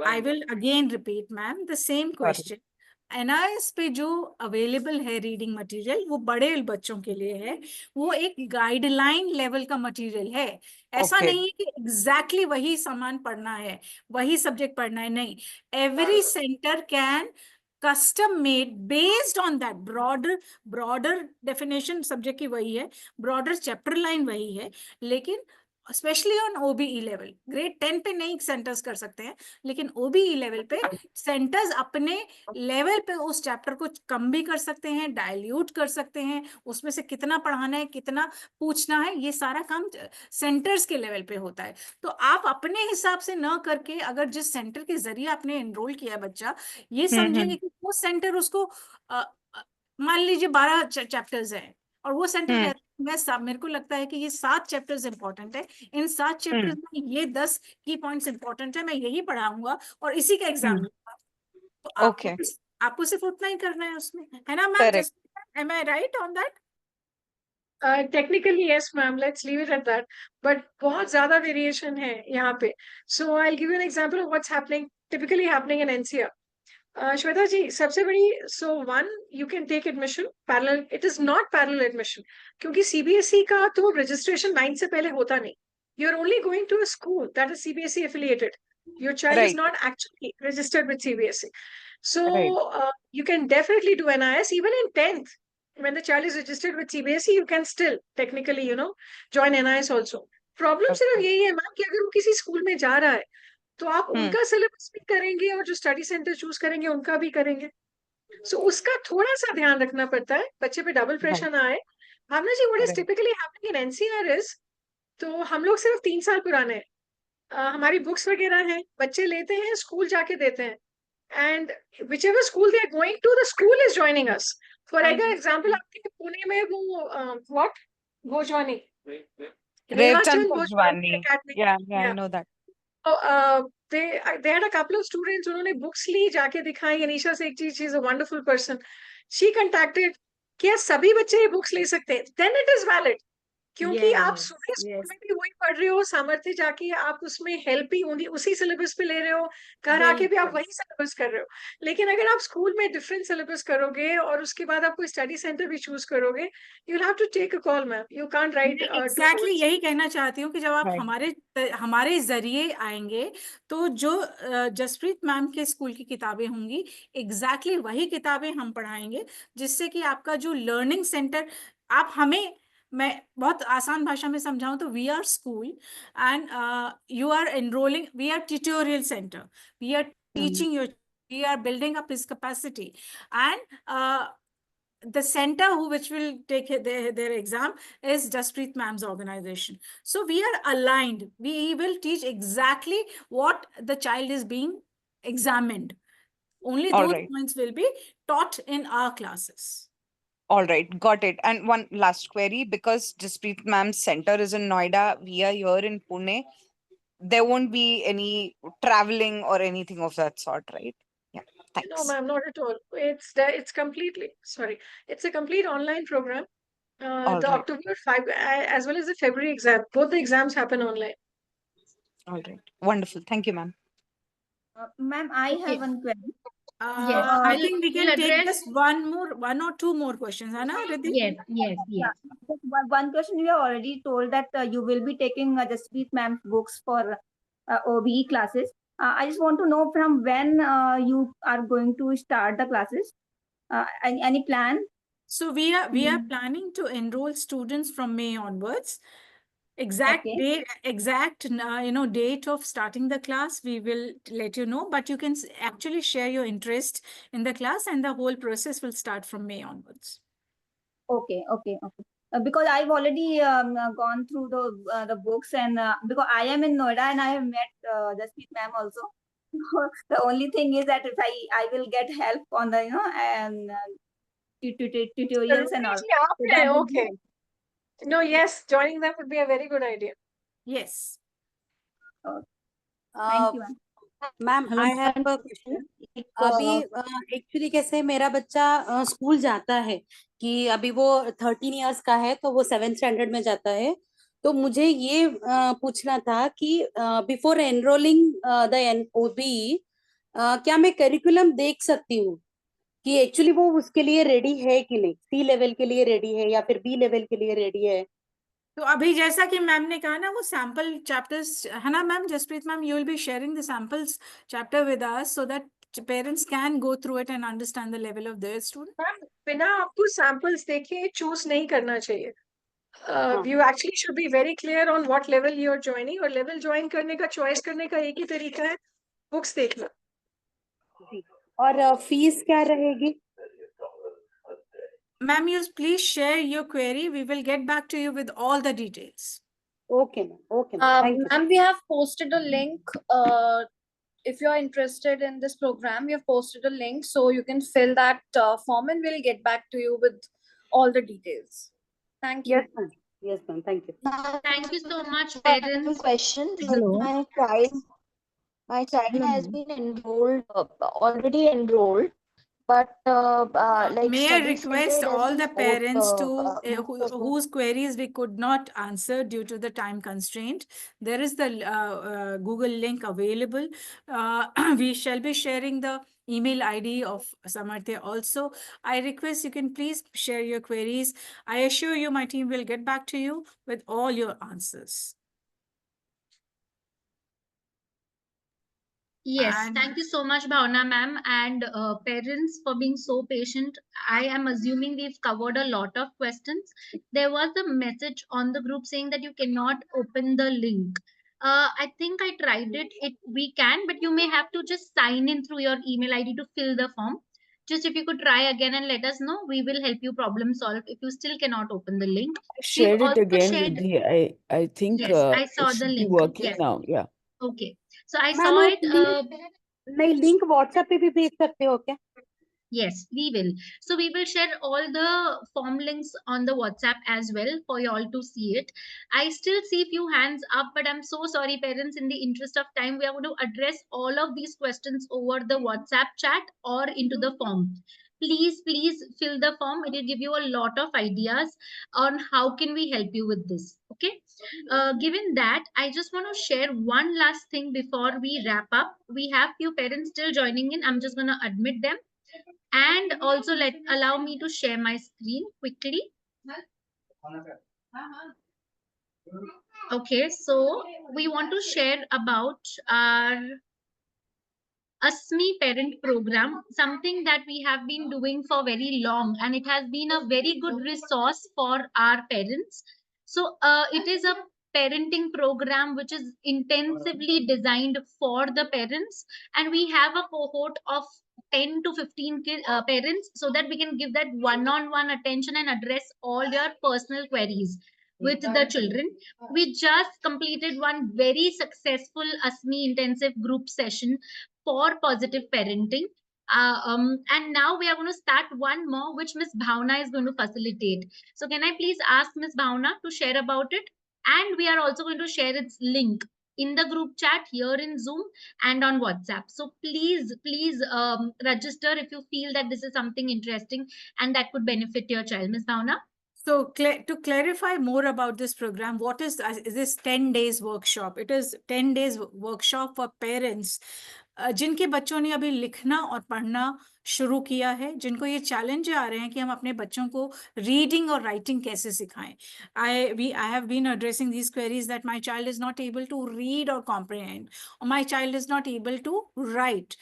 I will again repeat, ma'am, the same question. NIS पे जो available है reading material, वो बड़े बच्चों के लिए है. वो एक गाइडलाइन लेवल का मटेरियल है. ऐसा नहीं है कि एग्जैक्टली वही सामान पढ़ना है, वही सब्जेक्ट पढ़ना है, नहीं. Every centre can custom made based on that broader definition subject की वही है, broader chapter line वही है, लेकिन specially on OBE level. Grade 10 पे नहीं सेंटर्स कर सकते हैं, लेकिन OBE लेवल पे सेंटर्स अपने लेवल पे उस चैप्टर को कम भी कर सकते हैं, डाइल्यूट कर सकते हैं, उसमें से कितना पढ़ाना है, कितना पूछना है, ये सारा काम सेंटर्स के लेवल पे होता है. तो आप अपने हिसाब से न करके, अगर जिस सेंटर के जरिए आपने एनरोल किया बच्चा, ये समझेंगे कि वो सेंटर उसको मान लीजिए 12 चैप्टर्स है, और वो सेंटर मेरे को लगता है कि ये 7 चैप्टर्स इंपॉर्टेंट है, इन 7 चैप्टर्स में ये 10 की पॉइंट्स इंपॉर्टेंट है, मैं यही पढ़ाऊंगा और इसी का एग्जाम लूंगा. तो आपको सिर्फ उतना ही करना है उसमें, है ना ma'am? Am I right on that? Technically yes ma'am, let's leave it at that, but बहुत ज्यादा variation है यहाँ पे. So I'll give you an example of what's typically happening in NCR. Shweta ji, सबसे बड़ी, so one, you can take admission parallel. It is not parallel admission, क्योंकि CBSE का तो registration 9 से पहले होता नहीं. You're only going to a school that is CBSE affiliated. Your child is not actually registered with CBSE. So you can definitely do NIS even in 10th. When the child is registered with CBSE, you can still technically, join NIS also. Problem सिर्फ यही है ma'am कि अगर वो किसी school में जा रहा है, तो आप उनका सिलेबस भी करेंगे और जो स्टडी सेंटर चूज करेंगे उनका भी करेंगे. सो उसका थोड़ा सा ध्यान रखना पड़ता है, बच्चे पे डबल प्रेशर ना आए. Bhavna ji, what is typically happening in NCR is, तो हम लोग सिर्फ 3 साल पुराने हैं, हमारी बुक्स वगैरह हैं, बच्चे लेते हैं, स्कूल जाके देते हैं, and whichever school they are going to, the school is joining us. For example, आपके पुणे में वो what Gojwani Revchand Revachand Pujwani. Academy. Yeah, I Yeah. know that. So, they had a couple of students उन्होंने books ली जाके दिखाई अनीशा से एक चीज she's a wonderful person. She contacted क्या सभी बच्चे ये books ले सकते हैं, then it is valid. क्योंकि आप सुबह स्कूल में भी वही पढ़ रहे हो, सामर्थ्य जाके आप उसमें हेल्प भी उसी सिलेबस पे ले रहे हो, घर आके भी आप वही सिलेबस कर रहे हो. लेकिन अगर आप स्कूल में डिफरेंट सिलेबस करोगे और उसके बाद आप कोई स्टडी सेंटर भी चूज करोगे, you will have to take a call ma'am. You can't write exactly यही कहना चाहती हूँ कि जब आप Right. हमारे जरिए आएंगे तो जो जसप्रीत मैम के स्कूल की किताबें होंगी एग्जैक्टली वही किताबें हम पढ़ाएंगे, जिससे कि आपका जो लर्निंग सेंटर आप हमें मैं बहुत आसान भाषा में समझाऊं तो we are school and you are enrolling, we are tutorial centre, we are teaching your, we are building up his capacity, and the center which will take their exam is Jaspreet ma'am's organization. So we are aligned. We will teach exactly what the child is being examined. Only All those right. points will be taught in our classes. All right, got it. And one last query, because Jaspreet ma'am's center is in Noida, we are here in Pune. There won't be any traveling or anything of that sort, right? Yeah, No, thanks. ma'am, not at all. It's completely, sorry, it's a complete online program. All The right. October 5 as well as the February exam, both the exams happen online. All right. Wonderful. Thank you, ma'am. Ma'am, I Okay. have one query. Yes, I think we we'll can take address. just one or two more questions, Anna, Riddhi? Yes, yes, yes. Just one question. You have already told that you will be taking Jaspreet ma'am's books for OBE classes. I just want to know from when you are going to start the classes. Any plan? So we are planning to enroll students from May onwards. Exact Okay. date, exact date of starting the class, we will let you know. But you can actually share your interest in the class, and the whole process will start from May onwards. Okay. Because I've already gone through the books, and because I am in Noida and I have met Jaspreet ma'am also. The only thing is that if I will get help on the and tutorials and all. Yeah, So that would be okay. No, yes, joining them would be a very good idea. Yes. Thank you, ma'am. Ma'am Hello, I have a question. अभी actually कैसे मेरा बच्चा school जाता है कि अभी वो 13 years का है तो वो 7th स्टैंडर्ड में जाता है. तो मुझे ये पूछना था कि बिफोर एनरोलिंग द OBE क्या मैं करिकुलम देख सकती हूँ कि एक्चुअली वो उसके लिए रेडी है कि नहीं, C लेवल के लिए रेडी है या फिर B लेवल के लिए रेडी है. तो अभी जैसा कि मैम ने कहा ना, वो सैंपल चैप्टर्स है ना ma'am, Jaspreet ma'am, you will be sharing the samples chapter with us so that parents can go through it and understand the level of their student. Ma'am, बिना आपको सैंपल्स देखे चूज नहीं करना चाहिए. You actually should be very clear on what level you are joining, और level join करने का, choice करने का एक ही तरीका है, बुक्स देखना. और फीस क्या रहेगी? Ma'am, you please share your query. We will get back to you with all the details. Okay, ma'am. Okay, ma'am. Thank you. Ma'am, we have posted a link. If you are interested in this program, we have posted a link, so you can fill that form, and we'll get back to you with all the details. Thank you. Yes, ma'am. Yes, ma'am. Thank you. Thank you so much, parents. Question. Hello. My child has been enrolled, already enrolled, but like May I study request center all the doesn't parents to support, whose queries we could not answer due to the time constraint. There is the Google link available. We shall be sharing the email ID of Samarthya also. I request you can please share your queries. I assure you my team will get back to you with all your answers. Yes, And- thank you so much, Bhavna ma'am, and parents for being so patient. I am assuming we've covered a lot of questions. There was a message on the group saying that you cannot open the link. I think I tried it. We can, but you may have to just sign in through your email ID to fill the form. Just if you could try again and let us know, we will help you problem solve if you still cannot open the link. Shared it also again, shared- Riddhi. I think Yes, I saw it the should be link. working Yes. now. Yeah. Okay, so I Ma'am, saw आप it. नहीं, link WhatsApp पे भी भेज सकते हो क्या? Yes, we will. So we will share all the form links on the WhatsApp as well for you all to see it. I still see few hands up, but I'm so sorry, parents. In the interest of time, we are going to address all of these questions over the WhatsApp chat or into the form. Please fill the form. It will give you a lot of ideas on how can we help you with this. Okay. Given that, I just want to share one last thing before we wrap up. We have few parents still joining in. I'm just going to admit them. And also allow me to share my screen quickly. Okay, so we want to share about our ASMI parent program, something that we have been doing for very long, and it has been a very good resource for our parents. So it is a parenting program which is intensively designed for the parents, and we have a cohort of 10 to 15 parents, so that we can give that one-on-one attention and address all your personal queries with the children. We just completed one very successful ASMI intensive group session for positive parenting. And now we are going to start one more, which Miss Bhavna is going to facilitate. So can I please ask Miss Bhavna to share about it? And we are also going to share its link in the group chat here in Zoom and on WhatsApp. So please register if you feel that this is something interesting and that could benefit your child. Miss Bhavna? So to clarify more about this program, what is this 10 days workshop? It is 10 days workshop for parents जिनके बच्चों ने अभी लिखना और पढ़ना शुरू किया है, जिनको ये चैलेंज आ रहे हैं कि हम अपने बच्चों को रीडिंग और राइटिंग कैसे सिखाएं. I have been addressing these queries that my child is not able to read or comprehend, or my child is not able to write.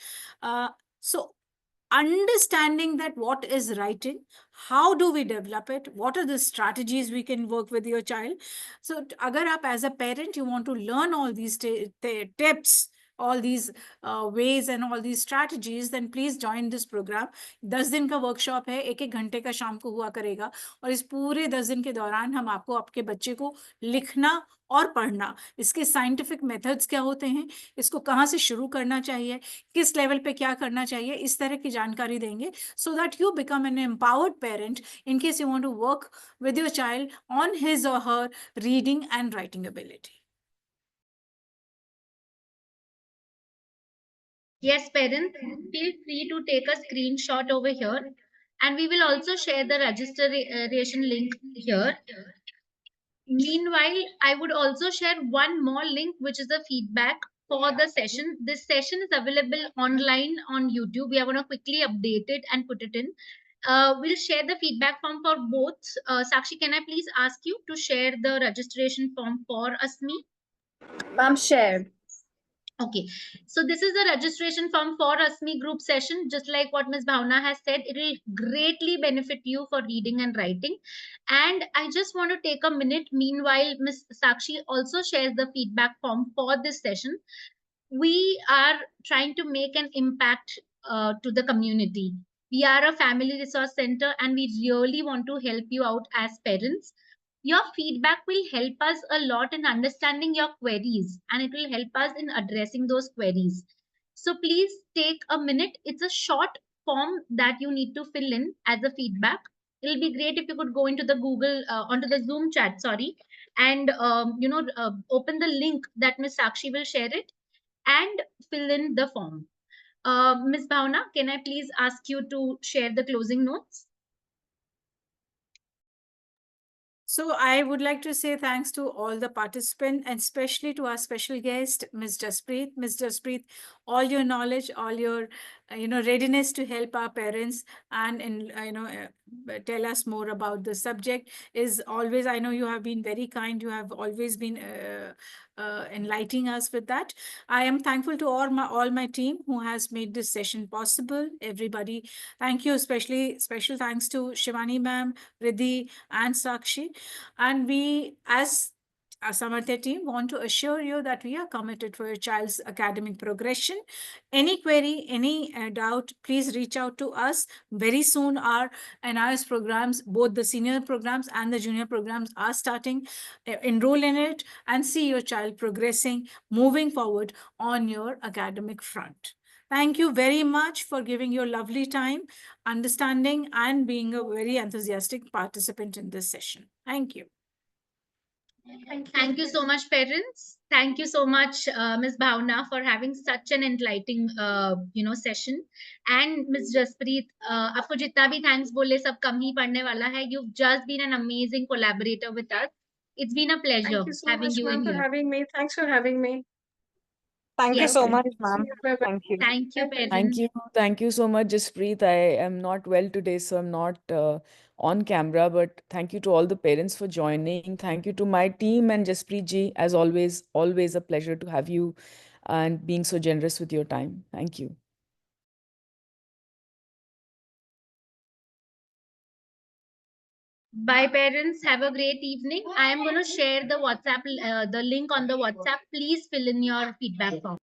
So understanding that what is writing, how do we develop it, what are the strategies we can work with your child. So agar aap as a parent you want to learn all these tips, all these ways and all these strategies, then please join this program. 10 दिन का workshop है, 1-1 घंटे का शाम को हुआ करेगा, और इस पूरे 10 दिन के दौरान हम आपको आपके बच्चे को लिखना और पढ़ना, इसके साइंटिफिक मेथड्स क्या होते हैं, इसको कहाँ से शुरू करना चाहिए, किस लेवल पे क्या करना चाहिए, इस तरह की जानकारी देंगे, so that you become an empowered parent in case you want to work with your child on his or her reading and writing ability. Yes, parents, feel free to take a screenshot over here, and we will also share the registration link here. Meanwhile, I would also share one more link, which is a feedback for the session. This session is available online on YouTube. We are going to quickly update it and put it in. We'll share the feedback form for both. Sakshi, can I please ask you to share the registration form for ASMI? Ma'am, shared. Okay, so this is the registration form for ASMI group session. Just like what Ms. Bhavna has said, it will greatly benefit you for reading and writing. And I just want to take a minute. Meanwhile, Ms. Sakshi also shares the feedback form for this session. We are trying to make an impact to the community. We are a family resource center, and we really want to help you out as parents. Your feedback will help us a lot in understanding your queries, and it will help us in addressing those queries. So please take a minute. It's a short form that you need to fill in as a feedback. It'll be great if you could go into the onto the Zoom chat, sorry, and open the link that Ms. Sakshi will share it and fill in the form. Ms. Bhavna, can I please ask you to share the closing notes? So I would like to say thanks to all the participants, and especially to our special guest, Ms. Jaspreet. Ms. Jaspreet, all your knowledge, all your readiness to help our parents and tell us more about the subject is always, I know you have been very kind. You have always been enlightening us with that. I am thankful to all my team who has made this session possible. Everybody, thank you. Especially special thanks to Shivani ma'am, Riddhi, and Sakshi. And we, as a Samarthya team, want to assure you that we are committed for your child's academic progression. Any query, any doubt, please reach out to us. Very soon our NIS programs, both the senior programs and the junior programs are starting. Enroll in it and see your child progressing, moving forward on your academic front. Thank you very much for giving your lovely time, understanding, and being a very enthusiastic participant in this session. Thank you. Thank you so much, parents. Thank you so much, Ms. Bhavna, for having such an enlightening, session. And Ms. Jaspreet, आपको जितना भी thanks बोले सब कम ही पड़ने वाला है. You've just been an amazing collaborator with us. It's been a pleasure Thank you so having much, you in ma'am, for here. having me. Thanks for having me. Thank you Yes. so Okay. much, ma'am. Bye-bye. Thank you. Thank you, Thank parents. you. Thank you so much, Jaspreet. I am not well today, so I'm not on camera, but thank you to all the parents for joining. Thank you to my team and Jaspreet ji. As always a pleasure to have you and being so generous with your time. Thank you. Bye, parents. Have a great evening. I am going to share the WhatsApp, the link on the WhatsApp. Please fill in your feedback form.